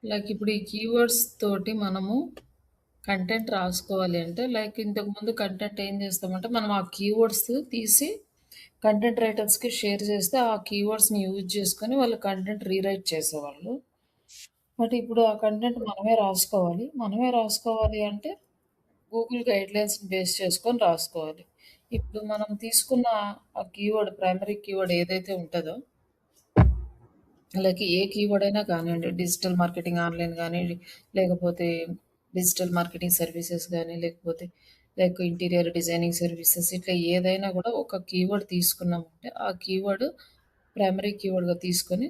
ఇప్పుడు ఈ కీవర్డ్స్ తోటి మనము కంటెంట్ రాసుకోవాలి అంటే ఇంతకుముందు కంటెంట్ ఏం చేస్తామంటే మనం ఆ కీవర్డ్స్ తీసి కంటెంట్ రైటర్స్‌కి షేర్ చేస్తే ఆ కీవర్డ్స్‌ని యూజ్ చేసుకొని వాళ్ళు కంటెంట్ రీరైట్ చేసేవాళ్ళు. బట్ ఇప్పుడు ఆ కంటెంట్ మనమే రాసుకోవాలి. మనమే రాసుకోవాలి అంటే గూగుల్ గైడ్‌లైన్స్‌ని బేస్ చేసుకొని రాసుకోవాలి. ఇప్పుడు మనం తీసుకున్న ఆ కీవర్డ్ ప్రైమరీ కీవర్డ్ ఏదైతే ఉంటదో ఏ కీవర్డ్ అయినా కానివ్వండి. డిజిటల్ మార్కెటింగ్ ఆన్‌లైన్ గాని, లేకపోతే డిజిటల్ మార్కెటింగ్ సర్వీసెస్ గాని, లేకపోతే ఇంటీరియర్ డిజైనింగ్ సర్వీసెస్ ఇట్లా ఏదైనా గూడా ఒక కీవర్డ్ తీసుకున్నామంటే, ఆ కీవర్డ్ ప్రైమరీ కీవర్డ్‌గా తీసుకొని,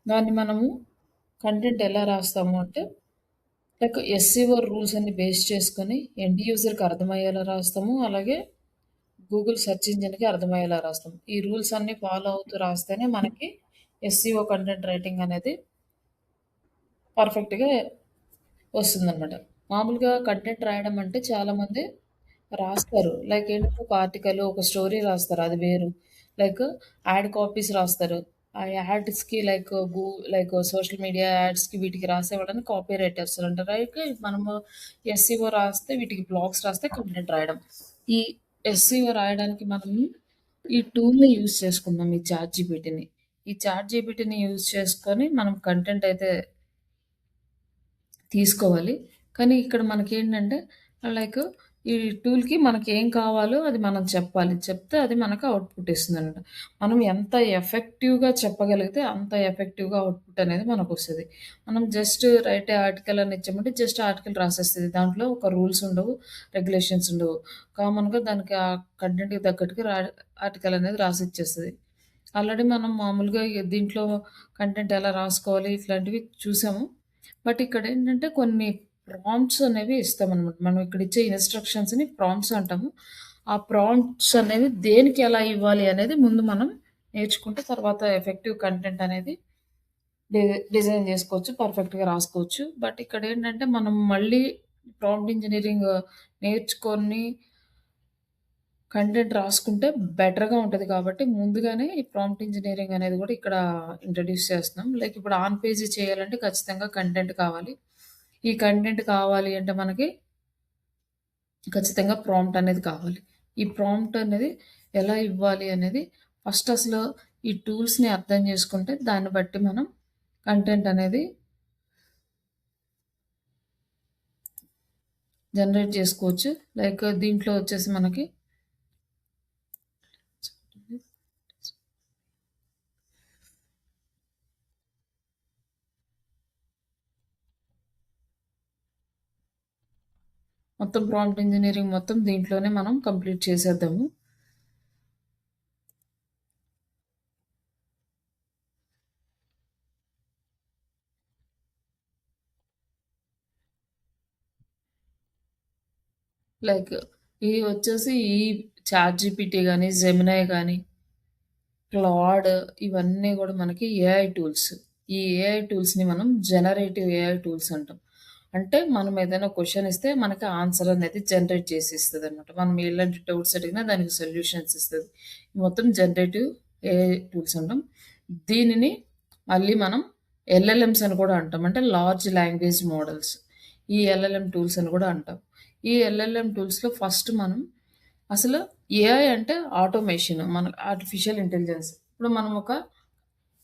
దాన్ని మనము కంటెంట్ ఎలా రాస్తాము అంటే, ఎస్సీఓ రూల్స్ అన్ని బేస్ చేసుకొని ఎండ్ యూజర్‌కి అర్థమయ్యేలా రాస్తాము. అలాగే గూగుల్ సెర్చ్ ఇంజిన్‌కి అర్థమయ్యేలా రాస్తాం. ఈ రూల్స్ అన్నీ ఫాలో అవుతూ రాస్తేనే మనకి ఎస్సీఓ కంటెంట్ రైటింగ్ అనేది పర్ఫెక్ట్‌గా వస్తుందనమాట. మామూలుగా కంటెంట్ రాయడం అంటే చాలామంది రాస్తారు. ఏంటంటే ఒక ఆర్టికల్, ఒక స్టోరీ రాస్తారు. అది వేరు. లైక్ యాడ్ కాపీస్ రాస్తారు. ఆ యాడ్స్‌కి సోషల్ మీడియా యాడ్స్‌కి వీటికి రాసేవాళ్ళని కాపీ రైటర్స్ అంటారు. మనము ఎస్సీఓ రాస్తే వీటికి బ్లాగ్స్ రాస్తే కంటెంట్ రాయడం. ఈ ఎస్సీఓ రాయడానికి మనము ఈ టూల్‌ని యూజ్ చేసుకుందాం. ఈ చాట్‌జీపీటీని. ఈ చాట్‌జీపీటీని యూజ్ చేసుకొని మనం కంటెంట్ అయితే తీసుకోవాలి. కానీ ఇక్కడ మనకేంటంటే లైక్ ఈ టూల్‌కి మనకేం కావాలో అది మనం చెప్పాలి. చెప్తే అది మనకు అవుట్‌పుట్ ఇస్తుందనమాట. మనం ఎంత ఎఫెక్టివ్‌గా చెప్పగలిగితే అంత ఎఫెక్టివ్‌గా అవుట్‌పుట్ అనేది మనకొస్తది. మనం జస్ట్ రైట్ ఏ ఆర్టికల్ అని ఇచ్చామంటే జస్ట్ ఆర్టికల్ రాసేస్తది. దాంట్లో ఒక రూల్స్ ఉండవు, రెగ్యులేషన్స్ ఉండవు. కామన్‌గా దానికి ఆ కంటెంట్‌కి తగ్గట్టుగా ఆర్టికల్ అనేది రాసిచ్చేస్తది. ఆల్రెడీ మనం మామూలుగా దీంట్లో కంటెంట్ ఎలా రాసుకోవాలి ఇట్లాంటివి చూసాము. బట్ ఇక్కడేంటంటే కొన్ని ప్రాంప్ట్స్ అనేవి ఇస్తామనమాట. మనం ఇక్కడ ఇచ్చే ఇన్‌స్ట్రక్షన్స్‌ని ప్రాంప్ట్స్ అంటాము. ఆ ప్రాంప్ట్స్ అనేవి దేనికి ఎలా ఇవ్వాలి అనేది ముందు మనం నేర్చుకుంటే తర్వాత ఎఫెక్టివ్ కంటెంట్ అనేది డి డిజైన్ జేసుకోవచ్చు. పర్ఫెక్ట్‌గా రాసుకోవచ్చు. బట్ ఇక్కడేంటంటే మనం మళ్ళీ ప్రాంప్ట్ ఇంజినీరింగ్ నేర్చుకొని కంటెంట్ రాసుకుంటే బెటర్‌గా ఉంటది కాబట్టి, ముందుగానే ఈ ప్రాంప్ట్ ఇంజినీరింగ్ అనేది గూడా ఇక్కడ ఇంట్రొడ్యూస్ చేస్తున్నాం. ఇప్పుడు ఆన్ పేజీ చేయాలంటే ఖచ్చితంగా కంటెంట్ కావాలి. ఈ కంటెంట్ కావాలి అంటే మనకి ఖచ్చితంగా ప్రాంప్ట్ అనేది కావాలి. ఈ ప్రాంప్ట్ అనేది ఎలా ఇవ్వాలి అనేది ఫస్ట్ అసలు ఈ టూల్స్‌ని అర్థం చేసుకుంటే, దాన్ని బట్టి మనం కంటెంట్ అనేది జనరేట్ చేసుకోవచ్చు. దీంట్లో వచ్చేసి మనకి మొత్తం ప్రాంప్ట్ ఇంజినీరింగ్ మొత్తం దీంట్లోనే మనం కంప్లీట్ చేసేద్దాము. లైక్ ఇవి వచ్చేసి ఈ చాట్‌జీపీటీ గాని, జెమినై గాని, క్లాడ్ ఇవన్నీ గూడా మనకి ఏఐ టూల్స్. ఈ ఏఐ టూల్స్‌ని మనం జనరేటివ్ ఏఐ టూల్స్ అంటాం. అంటే మనం ఏదైనా క్వెషన్ ఇస్తే మనకి ఆన్సర్ అనేది జనరేట్ చేసి ఇస్తదనమాట. మనం ఎలాంటి డౌట్స్ అడిగినా దానికి సొల్యూషన్స్ ఇస్తది. మొత్తం జనరేటివ్ ఏఐ టూల్స్ అంటాం. దీనిని మళ్ళీ మనం ఎల్ఎల్ఎమ్స్ అని కూడా అంటాం. అంటే లార్జ్ లాంగ్వేజ్ మోడల్స్. ఈ ఎల్ఎల్ఎం టూల్స్ అని కూడా అంటాం. ఈ ఎల్ఎల్ఎం టూల్స్‌లో ఫస్ట్ మనం అసలు ఏఐ అంటే ఆటోమేషన్. మన ఆర్టిఫిషియల్ ఇంటెలిజెన్స్. ఇప్పుడు మనం ఒక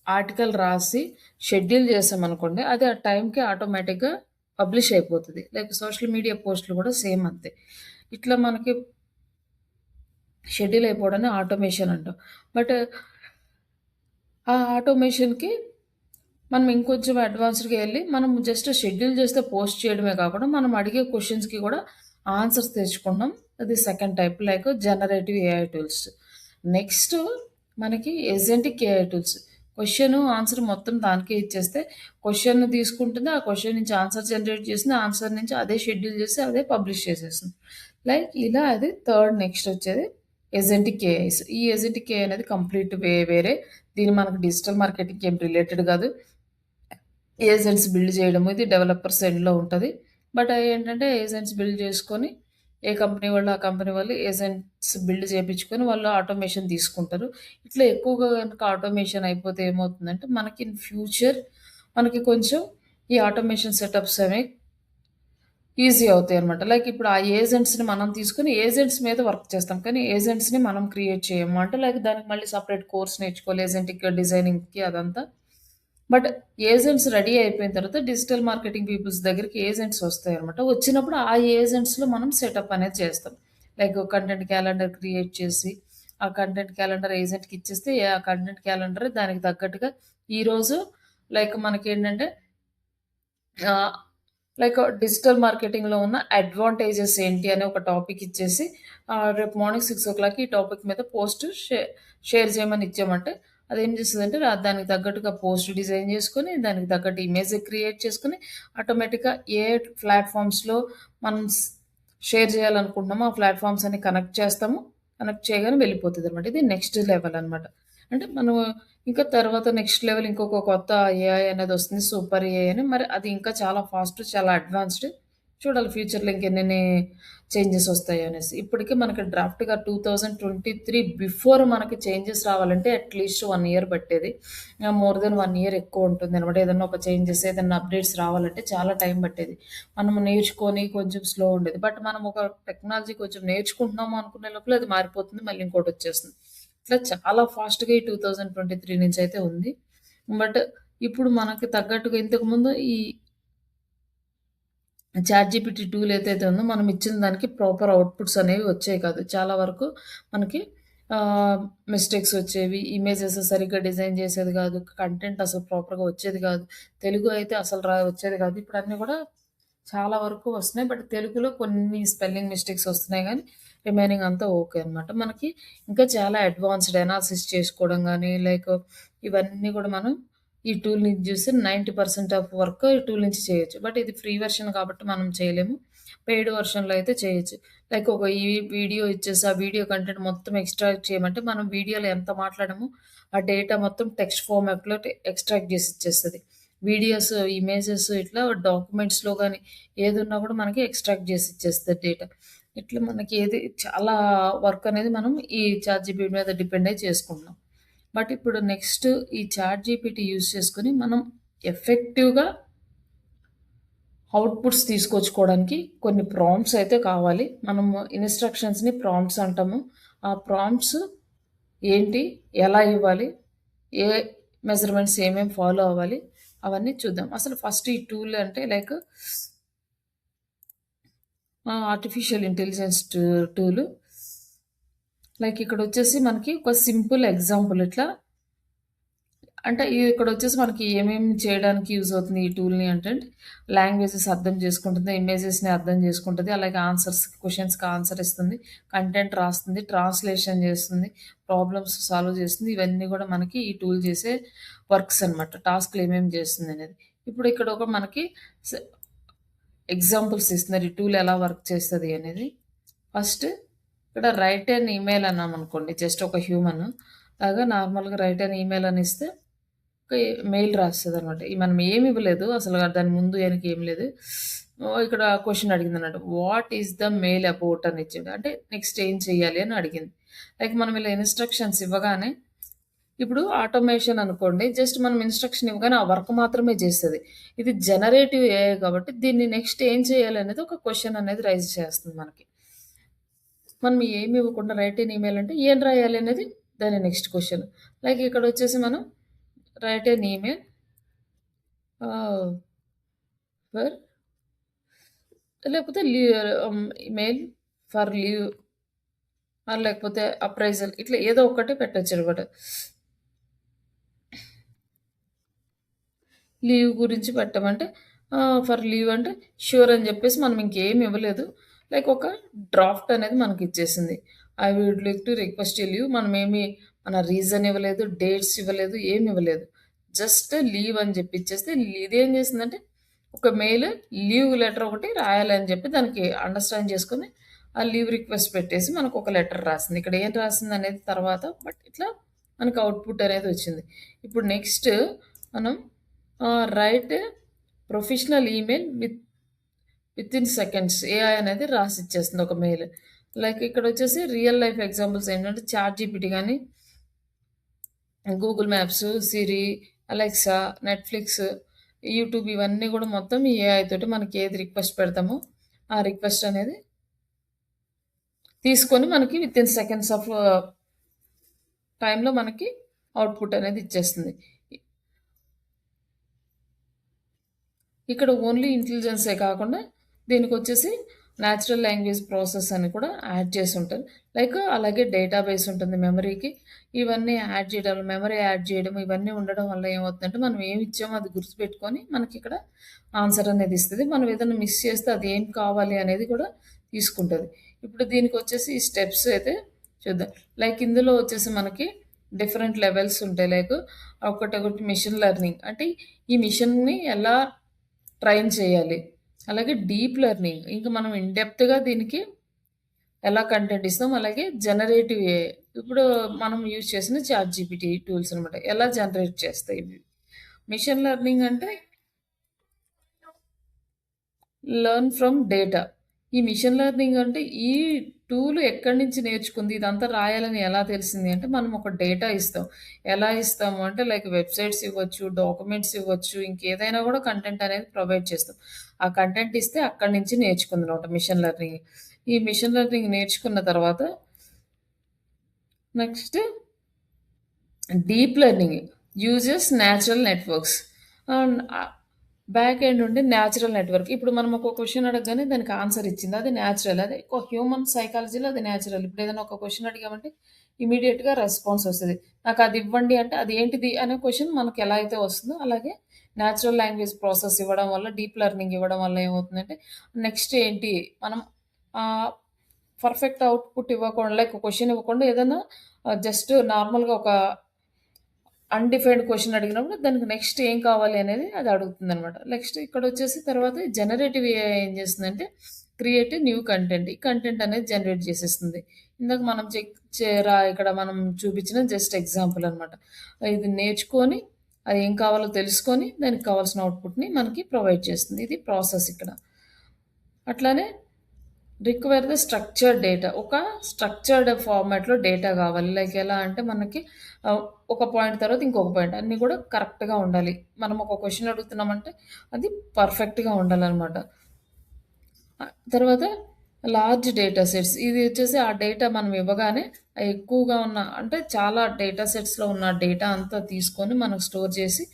ఆర్టికల్ రాసి షెడ్యూల్ చేసామనుకోండి, అది ఆ టైంకి ఆటోమేటిక్‌గా పబ్లిష్ అయిపోతది. సోషల్ మీడియా పోస్ట్‌లు కూడా సేమ్ అంతే. ఇట్లా మనకి షెడ్యూల్ అయిపోవడాన్ని ఆటోమేషన్ అంటాం. బట్ ఆ ఆటోమేషన్‌కి మనం ఇంకొంచెం అడ్వాన్స్డ్‌గా ఎళ్లి, మనం జస్ట్ షెడ్యూల్ చేస్తే పోస్ట్ చేయడమే కాకుండా, మనం అడిగే క్వెషన్స్‌కి కూడా ఆన్సర్స్ తెచ్చుకుంటాం. అది second type generative AI tools. Next మనకి agentic AI tools. Question, answer మొత్తం దానికే ఇచ్చేస్తే, క్వెషన్ తీసుకుంటుంది. ఆ క్వెషన్ నుంచి ఆన్సర్ జనరేట్ చేస్తుంది. ఆన్సర్ నుంచి అదే షెడ్యూల్ చేసి అదే పబ్లిష్ చేసేస్తుంది. ఇలా అది థర్డ్ నెక్స్ట్ వచ్చేది ఏజెంటిక్ ఏఐస్. ఈ ఏజెంటిక్ ఏఐ అనేది కంప్లీట్ వేరే. దీన్ని మనకు డిజిటల్ మార్కెటింగ్‌కి ఏం రిలేటెడ్ కాదు. ఏజెంట్స్ బిల్డ్ చేయడము. ఇది డెవలపర్స్ ఎండ్‌లో ఉంటది. బట్ అయేంటంటే ఏజెంట్స్ బిల్డ్ చేసుకొని, ఏ కంపెనీ వాళ్ళు, ఆ కంపెనీ వాళ్ళు ఏజెంట్స్ బిల్డ్ చేపించుకొని వాళ్ళు ఆటోమేషన్ తీసుకుంటారు. ఎక్కువగా గనుక ఆటోమేషన్ అయిపోతే ఏమవుతుందంటే, మనకి ఇన్ ఫ్యూచర్ మనకి కొంచెం ఈ ఆటోమేషన్ సెటప్స్ అనేవి ఈజీ అవుతాయన్నమాట. లైక్ ఇప్పుడు ఆ ఏజెంట్స్‌ని మనం తీసుకొని ఏజెంట్స్ మీద వర్క్ చేస్తాం. కానీ ఏజెంట్స్‌ని మనం క్రియేట్ చేయము. అంటే లైక్ దానికి మళ్ళీ సెపరేట్ కోర్స్ నేర్చుకోవాలి. ఏజెంటిక్ డిజైనింగ్‌కి అదంతా. బట్ ఏజెంట్స్ రెడీ అయిపోయిన తర్వాత డిజిటల్ మార్కెటింగ్ పీపుల్స్ దగ్గరికి ఏజెంట్స్ వస్తాయన్నమాట. వచ్చినప్పుడు ఆ ఏజెంట్స్‌లో మనం సెటప్ అనేది చేస్తాం. లైక్ కంటెంట్ క్యాలెండర్ క్రియేట్ చేసి, ఆ కంటెంట్ క్యాలెండర్ ఏజెంట్‌కి ఇచ్చేస్తే ఆ కంటెంట్ క్యాలెండర్ దానికి తగ్గట్టుగా ఈరోజు లైక్ మనకేంటంటే ఆహ్, లైక్ డిజిటల్ మార్కెటింగ్‌లో ఉన్న అడ్వాంటేజెస్ ఏంటి అని ఒక టాపిక్ ఇచ్చేసి రేపు మార్నింగ్ 6:00కి ఈ టాపిక్ మీద పోస్ట్ షేర్ చేయమని ఇచ్చామంటే అదేం చేస్తదంటే దానికి తగ్గట్టుగా పోస్ట్ డిజైన్ చేసుకొని, దానికి తగ్గట్టు ఇమేజ్ క్రియేట్ చేసుకొని, ఆటోమేటిక్‌గా ఏ ప్లాట్‌ఫార్మ్స్‌లో మనం షేర్ చేయాలనుకుంటున్నామో ఆ ప్లాట్‌ఫార్మ్స్ అన్ని కనెక్ట్ చేస్తాము. కనెక్ట్ చేయగానే వెళ్ళిపోతదనమాట. ఇది నెక్స్ట్ లెవెల్ అనమాట. అంటే మనం ఇంకా తర్వాత నెక్స్ట్ లెవెల్ ఇంకొక కొత్త ఏఐ అనేదొస్తుంది. సూపర్ ఏఐ అని. మరి అది ఇంకా చాలా ఫాస్ట్, చాలా అడ్వాన్స్‌డ్. చూడాలి ఫ్యూచర్‌లో ఇంకెన్నెన్ని చేంజెస్ వస్తాయో అనేసి. ఇప్పటికే మనకి డ్రాఫ్ట్‌గా 2023 బిఫోర్ మనకి చేంజెస్ రావాలంటే అట్‌లీస్ట్ 1 ఇయర్ పట్టేది. మోర్ దెన్ 1 ఇయర్ ఎక్కువ ఉంటుందనమాట. ఏదన్నా ఒక చేంజెస్, ఏదన్నా అప్‌డేట్స్ రావాలంటే చాలా టైం పట్టేది. మనం నేర్చుకొని కొంచెం స్లో ఉండేది. బట్ మనం ఒక టెక్నాలజీ కొంచెం నేర్చుకుంటున్నాము అనుకునే లోపల అది మారిపోతుంది. మళ్ళీ ఇంకోటొచ్చేస్తుంది. ఇట్లా చాలా ఫాస్ట్‌గా ఈ 2023 నుంచయితే ఉంది. బట్ ఇప్పుడు మనకి తగ్గట్టుగా ఇంతకుముందు ఈ చాట్‌జీపీటీ టూల్ ఏదైతే ఉందో మనం ఇచ్చిన దానికి ప్రాపర్ అవుట్‌పుట్స్ అనేవి వచ్చేవి కాదు. చాలా వరకు మనకి ఆహ్, మిస్టేక్స్ వచ్చేవి. ఇమేజెస్ సరిగ్గా డిజైన్ చేసేది కాదు. కంటెంట్ అసలు ప్రాపర్‌గా వచ్చేది కాదు. తెలుగు అయితే అసలు వచ్చేది కాదు. ఇప్పుడు అన్నీ కూడా చాలా వరకు వస్తున్నాయి. బట్ తెలుగులో కొన్ని స్పెల్లింగ్ మిస్టేక్స్ వస్తున్నాయి గానీ, రిమైనింగ్ అంతా ఓకే అనమాట. మనకి ఇంకా చాలా అడ్వాన్స్‌డ్ అనాలిసిస్ చేసుకోవడం గానీ, లైక్ ఇవన్నీ గూడా మనం ఈ టూల్ నుంచి చూసి 90% ఆఫ్ వర్క్ ఈ టూల్ నుంచి చేయొచ్చు. బట్ ఇది ఫ్రీ వెర్షన్ కాబట్టి మనం చేయలేము. పెయిడ్ వెర్షన్‌లో అయితే చేయొచ్చు. లైక్ ఒక ఈ వీడియో ఇచ్చేసి, ఆ వీడియో కంటెంట్ మొత్తం ఎక్స్ట్రాక్ట్ చేయమంటే, మనం వీడియోలో ఎంత మాట్లాడామో, ఆ డేటా మొత్తం టెక్స్ట్ ఫార్మాట్‌లో ఎక్స్ట్రాక్ట్ జేసి ఇచ్చేస్తది. వీడియోస్, ఇమేజెస్ ఇట్లా డాక్యుమెంట్స్‌లో గాని ఏదున్నా గూడా మనకి ఎక్స్ట్రాక్ట్ జేసి ఇచ్చేస్తది డేటా. ఇట్లా మనకి ఏది చాలా వర్క్ అనేది మనం ఈ చాట్‌జీపీటీ మీద డిపెండ్ అయ్యి చేసుకుంటున్నాం. బట్ ఇప్పుడు నెక్స్ట్ ఈ చాట్‌జీపీటీ యూజ్ చేసుకొని మనం ఎఫెక్టివ్‌గా అవుట్‌పుట్స్ తీసుకొచ్చుకోవడానికి కొన్ని ప్రాంప్ట్స్ అయితే కావాలి. మనము ఇన్‌స్ట్రక్షన్స్‌ని ప్రాంప్ట్స్ అంటాము. ఆ ప్రాంప్ట్స్ ఏంటి? ఎలా ఇవ్వాలి? ఏ మెజర్‌మెంట్స్ ఏమేమి ఫాలో అవ్వాలి? అవన్నీ చూద్దాం. అసలు ఫస్ట్ ఈ టూల్ అంటే లైక్ ఆర్టిఫిషియల్ ఇంటెలిజెన్స్ టూలు. లైక్ ఇక్కడొచ్చేసి మనకి ఒక సింపుల్ ఎగ్జాంపుల్ ఇట్లా అంటే ఇక్కడొచ్చేసి మనకి ఏమేమి చేయడానికి యూజ్ అవుతుంది ఈ టూల్‌ని అంటే, లాంగ్వేజెస్ అర్థం చేసుకుంటుంది, ఇమేజెస్‌ని అర్థం చేసుకుంటది. అలాగే క్వెషన్స్‌కి ఆన్సర్ ఇస్తుంది. కంటెంట్ రాస్తుంది, ట్రాన్స్‌లేషన్ చేస్తుంది, ప్రాబ్లమ్స్ సాల్వ్ చేస్తుంది. ఇవన్నీ గూడా మనకి ఈ టూల్ చేసే వర్క్స్ అనమాట. టాస్క్‌లు ఏమేమి చేస్తుందనేది. ఇప్పుడు ఇక్కడ ఒక మనకి స ఎగ్జాంపుల్స్ ఇస్తున్నారు. ఈ టూల్ ఎలా వర్క్ చేస్తది అనేది. ఫస్ట్ ఇక్కడ రైట్ ఎన్ ఈమెయిల్ అన్నామనుకోండి. జస్ట్ ఒక హ్యూమన్ లాగా నార్మల్‌గా రైట్ ఎన్ ఈమెయిల్ అని ఇస్తే ఒక మెయిల్ రాస్తదనమాట. మనం ఏమి ఇవ్వలేదు. అసలు దాని ముందు వెనక ఏం లేదు. ఇక్కడ క్వెషన్ అడిగిందన్నట్టు. What is the mail about అని ఇచ్చాడు. అంటే నెక్స్ట్ ఏం చేయాలి అని అడిగింది. లైక్ మనం ఇలా ఇన్‌స్ట్రక్షన్స్ ఇవ్వగానే ఇప్పుడు ఆటోమేషన్ అనుకోండి. జస్ట్ మనం ఇన్‌స్ట్రక్షన్ ఇవ్వగానే ఆ వర్క్ మాత్రమే చేస్తది. ఇది జనరేటివ్ ఏఐ కాబట్టి దీన్ని నెక్స్ట్ ఏం చేయాలనేది ఒక క్వెషన్ అనేది రైజ్ చేస్తుంది మనకి. మనం ఏమి ఇవ్వకుండా రైట్ ఎన్ ఈమెయిల్ అంటే ఏం రాయాలి అనేది దాని నెక్స్ట్ క్వెషన్. లైక్ ఇక్కడొచ్చేసి మనం రైట్ ఎన్ ఈమెయిల్ ఆహ్, ఫర్ లేకపోతే మెయిల్ ఫర్ లీవ్ లేకపోతే అప్రైజల్ ఇట్లా ఏదో ఒకటి పెట్టొచ్చనమాట. లీవ్ గురించి పెట్టమంటే ఫర్ లీవ్ అంటే ష్యూర్ అని జెప్పేసి మనం ఇంకేమి ఇవ్వలేదు. లైక్ ఒక డ్రాఫ్ట్ అనేది మనకిచ్చేసింది. I would like to request a leave మనమేమి మన రీజన్ ఇవ్వలేదు, డేట్స్ ఇవ్వలేదు, ఏమి ఇవ్వలేదు. జస్ట్ లీవ్ అని జెప్పి ఇచ్చేస్తే ఇదేం జేసిందంటే ఒక మెయిల్ లీవ్ లెటర్ ఒకటి రాయాలని జెప్పి దానికి అండర్‌స్టాండ్ చేసుకొని ఆ లీవ్ రిక్వెస్ట్ పెట్టేసి మనకొక లెటర్ రాసింది. ఇక్కడ ఏం రాసిందనేది తర్వాత బట్ ఇట్లా మనకు అవుట్‌పుట్ అనేది వచ్చింది. ఇప్పుడు నెక్స్ట్ మనం write professional email within seconds AI అనేది రాసిచ్చేస్తుంది ఒక మెయిల్. లైక్ ఇక్కడొచ్చేసి రియల్ లైఫ్ ఎగ్జాంపుల్స్ ఏంటంటే చాట్‌జీపీటీ గాని, Google Maps, Siri, Alexa, Netflix YouTube ఇవన్నీ గూడా మొత్తం ఈ ఏఐ తోటి మనకి ఏది రిక్వెస్ట్ పెడతామో, ఆ రిక్వెస్ట్ అనేది తీసుకొని మనకి వితిన్ సెకండ్స్ ఆఫ్ టైమ్‌లో మనకి అవుట్‌పుట్ అనేది ఇచ్చేస్తుంది. ఇక్కడ ఓన్లీ ఇంటెలిజెన్సే కాకుండా దీనికొచ్చేసి నేచురల్ లాంగ్వేజ్ ప్రాసెస్ అని కూడా యాడ్ చేసుంటారు. లైక్ అలాగే డేటాబేస్ ఉంటుంది మెమరీకి. ఇవన్నీ యాడ్ చేయడం, మెమరీ యాడ్ చేయడం ఇవన్నీ ఉండడం వల్ల ఏమవుతుందంటే మనం ఏమి ఇచ్చామో అది గుర్తుపెట్టుకొని మనకిక్కడ ఆన్సర్ అనేది ఇస్తది. మనం ఏదైనా మిస్ చేస్తే అది ఏం కావాలి అనేది కూడా తీసుకుంటది. ఇప్పుడు దీనికొచ్చేసి ఈ స్టెప్స్ అయితే చూద్దాం. లైక్ ఇందులో వచ్చేసి మనకి డిఫరెంట్ లెవెల్స్ ఉంటాయి. లైక్ ఒకటొకటి మెషిన్ లెర్నింగ్ అంటే ఈ మిషన్‌ని ఎలా ట్రైన్ చేయాలి. అలాగే డీప్ లెర్నింగ్ ఇంక మనం ఇన్ డెప్త్‌గా దీనికి ఎలా కంటెంట్ ఇస్తాం. అలాగే జనరేటివ్ ఏఐ ఇప్పుడు మనం యూజ్ చేసిన చాట్‌జీపీటీ టూల్స్ అనమాట. ఎలా జనరేట్ చేస్తాయి ఇవి. మిషన్ లెర్నింగ్ అంటే లెర్న్ ఫ్రమ్ డేటా. ఈ మిషన్ లెర్నింగ్ అంటే ఈ టూల్ ఎక్కడి నుంచి నేర్చుకుంది, ఇదంతా రాయాలని ఎలా తెలిసింది అంటే, మనం ఒక డేటా ఇస్తాం. ఎలా ఇస్తాము అంటే లైక్ వెబ్‌సైట్స్ ఇవ్వచ్చు, డాక్యుమెంట్స్ ఇవ్వచ్చు, ఇంకేదైనా కూడా కంటెంట్ అనేది ప్రొవైడ్ చేస్తాం. ఆ కంటెంట్ ఇస్తే అక్కడి నుంచి నేర్చుకుందనమాట మిషన్ లెర్నింగ్. ఈ మిషన్ లెర్నింగ్ నేర్చుకున్న తర్వాత next deep learning uses natural networks. And back end ఉండి న్యాచురల్ నెట్వర్క్. ఇప్పుడు మనం ఒక క్వెషన్ అడగగానే దానికి ఆన్సర్ ఇచ్చింది. అది న్యాచురల్. అదే ఒక హ్యూమన్ సైకాలజీలో అది న్యాచురల్. ఇప్పుడు ఏదైనా ఒక క్వెషన్ అడిగామంటే ఇమ్మీడియేట్‌గా రెస్పాన్స్ వస్తది. నాకు అది ఇవ్వండి అంటే అది ఏంటిది అనే క్వెషన్ మనకు ఎలా అయితే వస్తుందో అలాగే న్యాచురల్ లాంగ్వేజ్ ప్రాసెస్ ఇవ్వడం వల్ల, డీప్ లెర్నింగ్ ఇవ్వడం వల్ల ఏమవుతుందంటే నెక్స్ట్ ఏంటి మనం ఆహ్, పర్ఫెక్ట్ అవుట్‌పుట్ ఇవ్వకుండా లైక్ క్వెషన్ ఇవ్వకుండా ఏదైనా జస్ట్ నార్మల్‌గా ఒక అన్‌డిఫైన్డ్ క్వెషన్ అడిగినప్పుడు దానికి నెక్స్ట్ ఏం కావాలి అనేది అది అడుగుతుందనమాట. నెక్స్ట్ ఇక్కడొచ్చేసి తర్వాత జనరేటివ్ ఏఐ ఏం చేస్తుందంటే క్రియేట్ న్యూ కంటెంట్. ఈ కంటెంట్ అనేది జనరేట్ చేసేస్తుంది. ఇందాక మనం చెక్ ఇక్కడ మనం చూపించిన జస్ట్ ఎగ్జాంపుల్ అనమాట. ఇది నేర్చుకొని అది ఏం కావాలో తెలుసుకొని దానికి కావాల్సిన అవుట్‌పుట్‌ని మనకి ప్రొవైడ్ చేస్తుంది. ఇది ప్రాసెస్ ఇక్కడ. అట్లానే రిక్వైర్ ద స్ట్రక్చర్డ్ డేటా. ఒక స్ట్రక్చర్డ్ ఫార్మాట్‌లో డేటా గావాలి. లైక్ ఎలా అంటే మనకి ఆహ్, ఒక పాయింట్ తర్వాత ఇంకొక పాయింట్ అన్నీ గూడా కరెక్ట్‌గా ఉండాలి. మనం ఒక క్వెషన్ అడుగుతున్నామంటే అది పర్ఫెక్ట్‌గా ఉండాలనమాట. తర్వాత లార్జ్ డేటా సెట్స్. ఇది వచ్చేసి ఆ డేటా మనం ఇవ్వగానే ఎక్కువగా ఉన్న అంటే చాలా డేటా సెట్స్‌లో ఉన్న డేటా అంతా తీసుకొని మనం స్టోర్ చేసి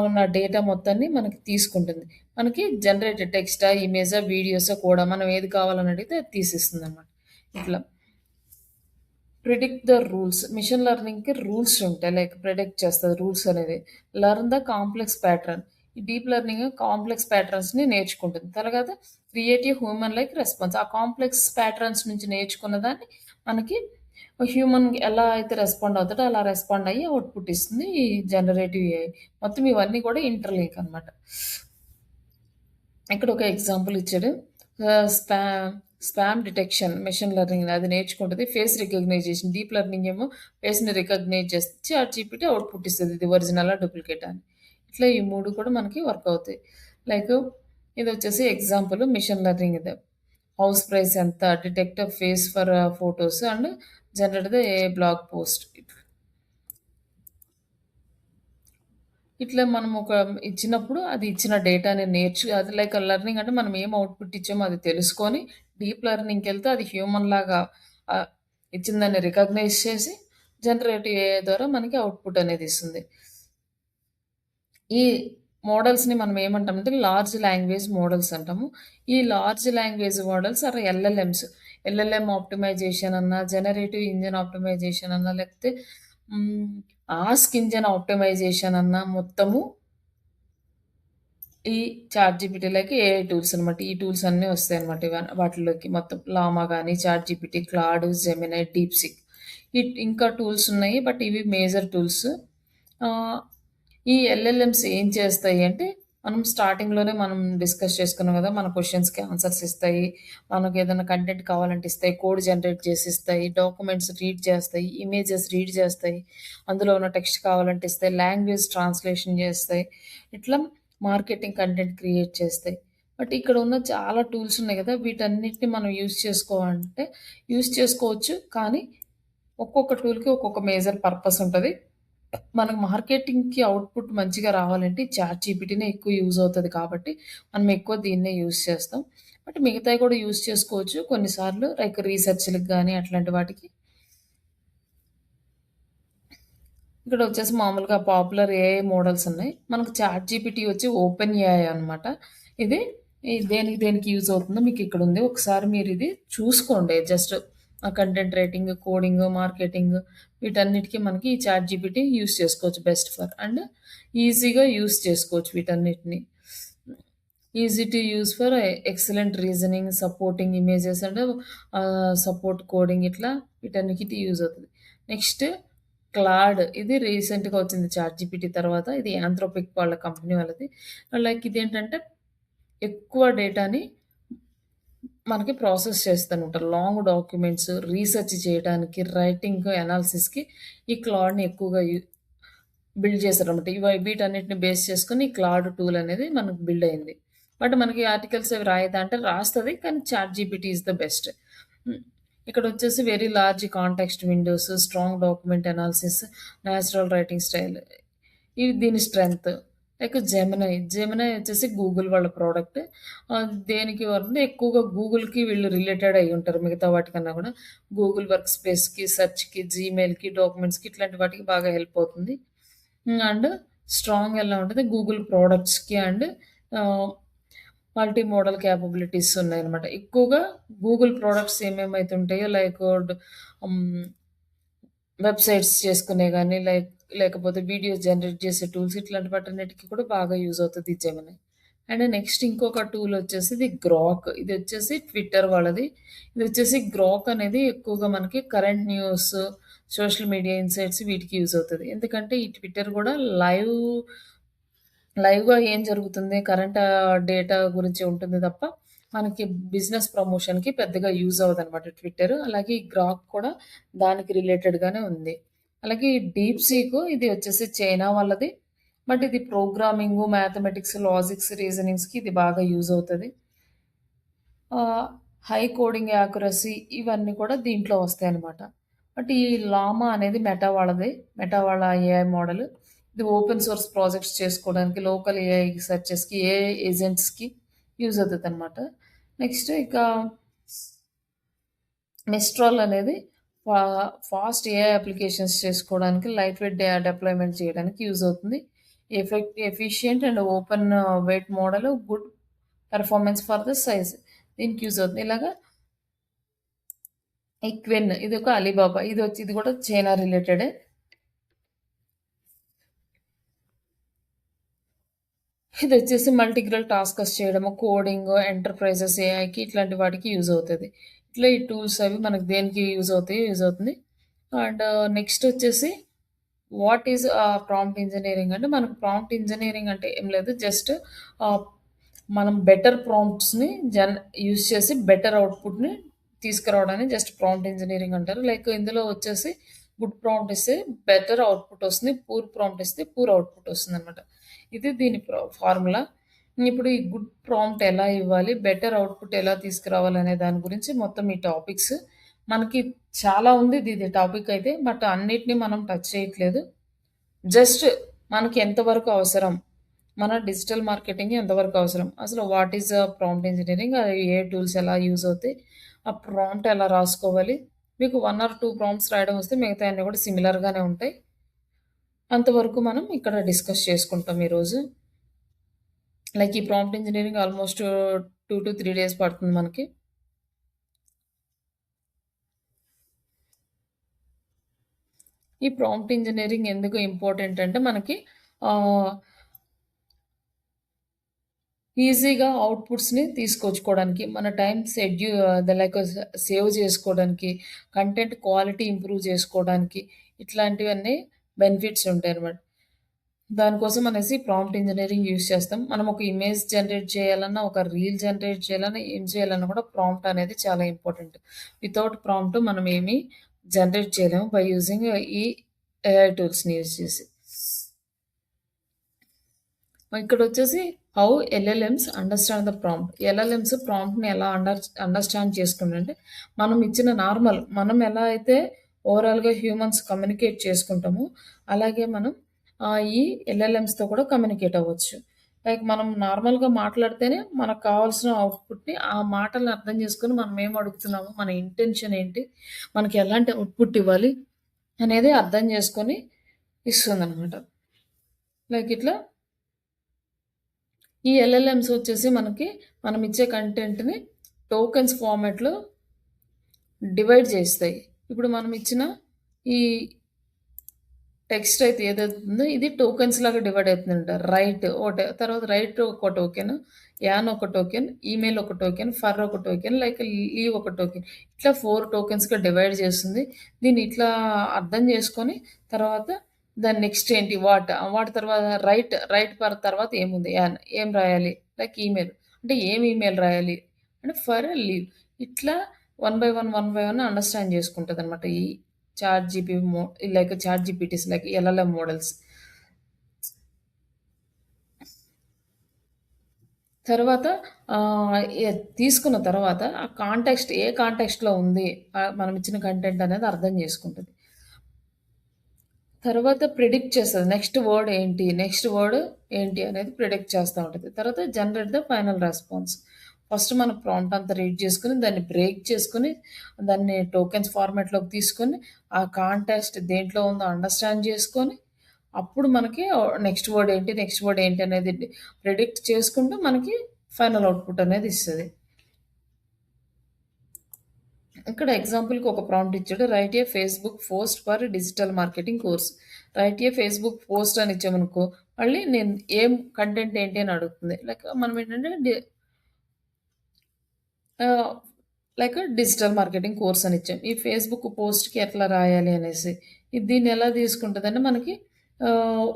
ఉన్న డేటా మొత్తాన్ని మనకి తీసుకుంటుంది. మనకి జనరేటెడ్ టెక్స్టా, ఇమేజా, వీడియోసా కూడా మనం ఏది కావాలని అడిగితే అది తీసిస్తుందనమాట. ఇట్లా. Predict the rules. మిషన్ లెర్నింగ్‌కి రూల్స్ ఉంటాయి. లైక్ ప్రిడిక్ట్ చేస్తది రూల్స్ అనేది. Learn the complex pattern. ఈ డీప్ లెర్నింగ్ కాంప్లెక్స్ ప్యాటర్న్స్‌ని నేర్చుకుంటుంది. తర్వాత create a human like response. ఆ కాంప్లెక్స్ ప్యాటర్న్స్ నుంచి నేర్చుకున్న దాన్ని మనకి హ్యూమన్ ఎలా అయితే రెస్పాండ్ అవుతాడో అలా రెస్పాండ్ అయ్యి అవుట్‌పుట్ ఇస్తుంది ఈ జనరేటివ్ ఏఐ. మొత్తం ఇవన్నీ కూడా ఇంటర్‌లింక్ అనమాట. ఇక్కడ ఒక ఎగ్జాంపుల్ ఇచ్చాడు. స్పామ్ డిటెక్షన్ మెషిన్ లెర్నింగ్ అది నేర్చుకుంటది. ఫేస్ రికగ్నైజేషన్ డీప్ లెర్నింగ్ ఏమో ఫేస్‌ని రికగ్నైజ్ చేసి చాట్‌జీపీటీ అవుట్‌పుట్ ఇస్తది. ఇది ఒరిజినలా, డూప్లికేటా అని. ఇట్లా ఈ 3 కూడా మనకి వర్క్ అవుతాయి. లైక్ ఇదొచ్చేసి ఎగ్జాంపుల్ మిషన్ లెర్నింగ్ ఇది. హౌస్ ప్రైస్ ఎంత, detect face for photos and generate the AI blog post. ఇట్లా మనం ఒక ఇచ్చినప్పుడు అది ఇచ్చిన డేటాని అది లైక్ లెర్నింగ్ అంటే మనం ఏం అవుట్‌పుట్ ఇచ్చామో అది తెలుసుకొని, డీప్ లెర్నింగ్‌కెళ్తే అది హ్యూమన్‌లాగా ఆహ్, ఇచ్చిన దాన్ని రికగ్నైజ్ చేసి, జనరేటివ్ ఏఐ ద్వారా మనకి అవుట్‌పుట్ అనేది ఇస్తుంది. ఈ మోడల్స్‌ని మనం ఏమంటామంటే లార్జ్ లాంగ్వేజ్ మోడల్స్ అంటాము. ఈ large language models are LLMs. LLM optimization అన్నా, జనరేటివ్ ఇంజిన్ ఆప్టిమైజేషన్ అన్నా, లేకపోతే హ్మ్, ఆస్క్ ఇంజిన్ ఆప్టిమైజేషన్ అన్నా మొత్తము ఈ చాట్‌జీపీటీలోకి ఏఐ టూల్స్ అనమాట. ఈ టూల్స్ అన్నీ వస్తాయన్నమాట. వాటిలోకి మొత్తం లామా గాని, చాట్‌జీపీటీ, క్లాడ్, జెమినై, డీప్‌సీక్ ఇంకా టూల్స్ ఉన్నాయి. బట్ ఇవి మేజర్ టూల్స్. ఆహ్, ఈ ఎల్ఎల్ఎమ్స్ ఏం చేస్తాయి అంటే, మనం స్టార్టింగ్‌లోనే మనం డిస్కస్ చేసుకున్నాం గదా! మన క్వెషన్స్‌కి ఆన్సర్స్ ఇస్తాయి. మనకేదైనా కంటెంట్ కావాలంటే ఇస్తాయి. కోడ్ జనరేట్ చేసి ఇస్తాయి. డాక్యుమెంట్స్ రీడ్ చేస్తాయి. ఇమేజెస్ రీడ్ చేస్తాయి. అందులో ఉన్న టెక్స్ట్ కావాలంటే ఇస్తాయి. లాంగ్వేజ్ ట్రాన్స్‌లేషన్ చేస్తాయి. ఇట్లా మార్కెటింగ్ కంటెంట్ క్రియేట్ చేస్తాయి. బట్ ఇక్కడ ఉన్న చాలా టూల్స్ ఉన్నాయి గదా! వీటన్నిటిని మనం యూజ్ చేసుకోవచ్చు. కానీ ఒక్కొక్క టూల్‌కి ఒక్కొక్క మేజర్ పర్పస్ ఉంటది. మనకు మార్కెటింగ్‌కి అవుట్‌పుట్ మంచిగా రావాలంటే చాట్‌జీపీటీనే ఎక్కువ యూజ్ అవుతది కాబట్టి, మనం ఎక్కువ దీన్నే యూజ్ చేస్తాం. బట్ మిగతాయి కూడా యూజ్ చేసుకోవచ్చు. కొన్నిసార్లు లైక్ రీసెర్చ్‌లకి గాని అట్లాంటి వాటికి. ఇక్కడొచ్చేసి మామూలుగా పాపులర్ ఏఐ మోడల్స్ ఉన్నాయి. మనకు చాట్‌జీపీటీ వచ్చి ఓపెన్ ఏఐ అనమాట. ఇది దేనికి దేనికి యూజ్ అవుతుందో మీకిక్కడుంది. ఒకసారి మీరిది చూసుకోండి. Just content writing, coding, marketing వీటన్నిటికి మనకి ఈ చాట్‌జీపీటీ యూజ్ చేసుకోవచ్చు బెస్ట్ ఫర్ అండ్ ఈజీగా యూజ్ చేసుకోవచ్చు వీటన్నిటిని. Easy to use for excellent reasoning, supporting images and support coding ఇట్లా వీటన్నిటికి యూజ్ అవుతది. నెక్స్ట్ క్లాడ్ ఇది రీసెంట్‌గా వచ్చింది చాట్‌జీపీటీ తర్వాత. ఇది యాంథ్రోపిక్ వాళ్ళ కంపెనీ వాళ్ళది. లైక్ ఇదేంటంటే ఎక్కువ డేటాని మనకి ప్రాసెస్ చేస్తనమాట. లాంగ్ డాక్యుమెంట్స్, రీసెర్చ్ చేయడానికి, రైటింగ్, అనాలిసిస్‌కి ఈ క్లాడ్‌ని ఎక్కువగా బిల్డ్ చేశారనమాట. వీటన్నిటిని బేస్ చేసుకొని క్లాడ్ టూల్ అనేది మనకు బిల్డ్ అయింది. బట్ మనకి ఆర్టికల్స్ అవి రాయదా అంటే రాస్తది. కానీ ChatGPT is the best. Hmm. ఇక్కడొచ్చేసి very large context windows, strong document analysis, natural writing style. ఇవి దీని స్ట్రెంగ్త్. లైక్ జెమినై వచ్చేసి గూగుల్ వాళ్ళ ప్రొడక్ట్. దేనికి అంటే ఎక్కువగా గూగుల్‌కి వీళ్ళు రిలేటెడ్ అయ్యుంటారు మిగతా వాటికన్నా గూడా. గూగుల్ వర్క్ స్పేస్‌కి, సెర్చ్‌కి, జీమెయిల్‌కి, డాక్యుమెంట్స్‌కి ఇట్లాంటి వాటికి బాగా హెల్ప్ అవుతుంది. అండ్ స్ట్రాంగ్ ఎలా ఉంటది గూగుల్ ప్రొడక్ట్స్‌కి అండ్ ఆహ్, మల్టీ మోడల్ క్యాపబిలిటీస్ ఉన్నాయన్నమాట. ఎక్కువగా గూగుల్ ప్రొడక్ట్స్ ఏమేమైతే ఉంటాయో లైక్ హ్మ్. వెబ్‌సైట్స్ చేసుకునే గాని, లేకపోతే వీడియోస్ జనరేట్ చేసే టూల్స్ ఇట్లాంటి వాటన్నిటికి కూడా బాగా యూజ్ అవుతది ఈ జెమినీ. అండ్ నెక్స్ట్ ఇంకొక టూల్ వచ్చేసి ఇది గ్రాక్. ఇదొచ్చేసి ట్విట్టర్ వాళ్ళది. ఇదొచ్చేసి గ్రాక్ అనేది ఎక్కువగా మనకి current news, social media insights వీటికి యూజ్ అవుతది. ఎందుకంటే ఈ ట్విట్టర్ కూడా లైవ్ లైవ్‌గా ఏం జరుగుతుంది, కరెంట్ డేటా గురించి ఉంటుంది తప్ప, మనకి బిజినెస్ ప్రమోషన్‌కి పెద్దగా యూజ్ అవ్వదనమాట ట్విట్టర్. అలాగే ఈ గ్రాక్ కూడా దానికి రిలేటెడ్‌గానే ఉంది. అలాగే ఈ డీప్ సీక్ ఇది వచ్చేసి చైనా వాళ్ళది. బట్ ఇది ప్రోగ్రామింగు, మ్యాథమెటిక్స్, లాజిక్స్, రీజనింగ్స్‌కి ఇది బాగా యూజ్ అవుతది. ఆహ్, హై కోడింగ్ యాక్యురసీ ఇవన్నీ కూడా దీంట్లో వస్తాయన్నమాట. బట్ ఈ లామా అనేది మెటా వాళ్ళది. మెటా వాళ్ళ ఏఐ మోడల్. ఇది ఓపెన్ సోర్స్ ప్రాజెక్ట్స్ చేసుకోవడానికి, లోకల్ ఏఐ సెర్చెస్‌కి, ఏఐ ఏజెంట్స్‌కి యూజ్ అవుతదనమాట. నెక్స్ట్ ఇక మిస్ట్రాల్ అనేది ఫా ఫాస్ట్ ఏఐ అప్లికేషన్స్ చేసుకోవడానికి, లైట్ వెయిట్ డిప్లాయ్‌మెంట్ చేయడానికి యూజ్ అవుతుంది. Efficient and open weight model, good performance for the size దీనికి యూజ్ అవుతుంది. ఇలాగా ఈ క్వెన్ ఇదొక అలీబాబా. ఇది కూడా చైనా రిలేటెడే. ఇదొచ్చేసి మల్టీగ్రెల్ టాస్కస్ చేయడము, కోడింగ్, ఎంటర్‌ప్రైజెస్ ఏఐకి ఇట్లాంటి వాటికి యూజ్ అవుతది. ఇట్లా ఈ టూల్స్ అవి మనకు దేనికి యూజ్ అవుతుంది. అండ్ నెక్స్ట్ వచ్చేసి వాట్ ఈస్ ప్రాంప్ట్ ఇంజినీరింగ్ అంటే మనకు ప్రాంప్ట్ ఇంజినీరింగ్ అంటే ఏం లేదు. జస్ట్ ఆహ్, మనం బెటర్ ప్రాంప్ట్స్‌ని యూజ్ చేసి బెటర్ అవుట్‌పుట్‌ని తీసుకురావడాన్ని జస్ట్ ప్రాంప్ట్ ఇంజినీరింగ్ అంటారు. లైక్ ఇందులో వచ్చేసి గుడ్ ప్రాంప్ట్ ఇస్తే బెటర్ అవుట్‌పుట్ వస్తుంది. పూర్ ప్రాంప్ట్ ఇస్తే పూర్ అవుట్‌పుట్ వస్తుందనమాట. ఇది దీని ఫార్ములా. ఇప్పుడు ఈ గుడ్ ప్రాంప్ట్ ఎలా ఇవ్వాలి? బెటర్ అవుట్‌పుట్ ఎలా తీసుకురావాలనే దాని గురించి మొత్తం ఈ టాపిక్స్. మనకి చాలా ఉంది ఇది టాపిక్ అయితే. బట్ అన్నిటిని మనం టచ్ చేయట్లేదు. జస్ట్ మనకి ఎంతవరకు అవసరం? మన డిజిటల్ మార్కెటింగ్ ఎంతవరకు అవసరం? అసలు వాట్ ఈస్ ప్రాంప్ట్ ఇంజినీరింగ్? అది ఏ టూల్స్ ఎలా యూజ్ అవుతాయి? ఆ ప్రాంప్ట్ ఎలా రాసుకోవాలి? మీకు 1 ఆర్ 2 ప్రాంప్ట్స్ రాయడం వస్తే మిగతాయన్నీ కూడా సిమిలర్‌గానే ఉంటాయి. అంతవరకు మనం ఇక్కడ డిస్కస్ చేసుకుంటాం ఈరోజు. లైక్ ఈ ప్రాంప్ట్ ఇంజినీరింగ్ ఆల్‌మోస్ట్ 2-3 డేస్ పడుతుంది మనకి. ఈ ప్రాంప్ట్ ఇంజినీరింగ్ ఎందుకు ఇంపార్టెంట్ అంటే మనకి ఆహ్, ఈజీగా అవుట్‌పుట్స్‌ని తీసుకొచ్చుకోవడానికి, మన టైమ్ లైక్ సేవ్ చేసుకోవడానికి, కంటెంట్ క్వాలిటీ ఇంప్రూవ్ చేసుకోవడానికి, ఇట్లాంటివన్నీ బెనిఫిట్స్ ఉంటాయన్నమాట. దానికోసం అనేసి ప్రాంప్ట్ ఇంజినీరింగ్ యూజ్ చేస్తాం. మనం ఒక ఇమేజ్ జనరేట్ చేయాలన్నా, ఒక రీల్ జనరేట్ చేయాలన్నా, ఏం చేయాలన్నా కూడా ప్రాంప్ట్ అనేది చాలా ఇంపార్టెంట్. వితౌట్ ప్రాంప్ట్ మనం ఏమి జనరేట్ చేయలేము బై యూజింగ్ ఈ ఏఐ టూల్స్‌ని యూజ్ చేసి. ఇక్కడొచ్చేసి how LLMs understand the prompt. LLMs ప్రాంప్ట్‌ని ఎలా అండర్‌స్టాండ్ చేసుకుంటాయంటే, మనం ఇచ్చిన మనం ఎలా అయితే ఓవరాల్‌గా హ్యూమన్స్ కమ్యూనికేట్ చేసుకుంటామో, అలాగే మనం ఈ ఎల్ఎల్ఎమ్స్‌తో కూడా కమ్యూనికేట్ అవ్వచ్చు. లైక్ మనం నార్మల్‌గా మాట్లాడితేనే మనకు కావాల్సిన అవుట్‌పుట్‌ని ఆ మాటలను అర్థం చేసుకొని మనం ఏం అడుగుతున్నాము, మన ఇంటెన్షన్ ఏంటి, మనకి ఎలాంటి అవుట్‌పుట్ ఇవ్వాలి అనేది అర్థం చేసుకొని ఇస్తుందనమాట. లైక్ ఇట్లా ఈ ఎల్ఎల్ఎమ్స్ వచ్చేసి మనకి మనం ఇచ్చే కంటెంట్‌ని టోకెన్స్ ఫార్మాట్‌లో డివైడ్ చేస్తాయి. ఇప్పుడు మనం ఇచ్చిన ఈ టెక్స్ట్ అయితే ఏదైతే ఉందో ఇది టోకెన్స్ లాగా డివైడ్ అవుతుందంట. రైట్ ఒకటి, తర్వాత రైట్ ఒక టోకెన్, యాన్ ఒక టోకెన్, ఈమెయిల్ ఒక టోకెన్, ఫర్ ఒక టోకెన్, లైక్ లీవ్ ఒక టోకెన్. ఇట్లా 4 టోకెన్స్‌గా డివైడ్ చేస్తుంది. దీన్ని ఇట్లా అర్థం చేసుకొని తర్వాత దాని నెక్స్ట్ ఏంటి వాట్ తర్వాత రైట్ తర్వాత ఏముంది? యాన్ ఏం రాయాలి? లైక్ ఈమెయిల్ అంటే ఏం ఈమెయిల్ రాయాలి? అంటే ఫర్ లీవ్. ఇట్లా వన్ బై వన్ అండర్‌స్టాండ్ చేసుకుంటదనమాట. ఈ చాట్ జీపీటీస్ లైక్ ఎల్ఎల్ఎం మోడల్స్. తర్వాత తీసుకున్న తర్వాత ఆ కాంటెక్స్ట్ ఏ కాంటెక్స్ట్‌లో ఉంది మనం ఇచ్చిన కంటెంట్ అనేది అర్థం చేసుకుంటది. తర్వాత ప్రిడిక్ట్ చేస్తది. నెక్స్ట్ వర్డ్ ఏంటి అనేది ప్రిడిక్ట్ చేస్తా ఉంటది. తర్వాత generate the final response. First మన ప్రాంప్ట్ అంతా రీడ్ చేసుకొని, దాన్ని బ్రేక్ చేసుకొని, దాన్ని టోకెన్స్ ఫార్మాట్‌లోకి తీసుకొని, ఆ కాంటెక్స్ట్ దేంట్లో ఉందో అండర్‌స్టాండ్ చేసుకొని, అప్పుడు మనకి నెక్స్ట్ వర్డ్ ఏంటి అనేది ప్రిడిక్ట్ చేసుకుంటూ మనకి ఫైనల్ అవుట్‌పుట్ అనేది ఇస్తది. ఇక్కడ ఎగ్జాంపుల్‌కి ఒక ప్రాంప్ట్ ఇచ్చాడు. Right A Facebook post for digital marketing course. Right A Facebook post అని ఇచ్చామనుకో, మళ్ళీ నేను ఏం కంటెంట్ ఏంటి అని అడుగుతుంది. లైక్ మనం ఏంటంటే ఆహ్, లైక్ డిజిటల్ మార్కెటింగ్ కోర్స్ అని ఇచ్చాం. ఈ ఫేస్‌బుక్ పోస్ట్‌కి ఎట్లా రాయాలి అనేసి. దీన్ని ఎలా తీసుకుంటదంటే మనకి ఆహ్,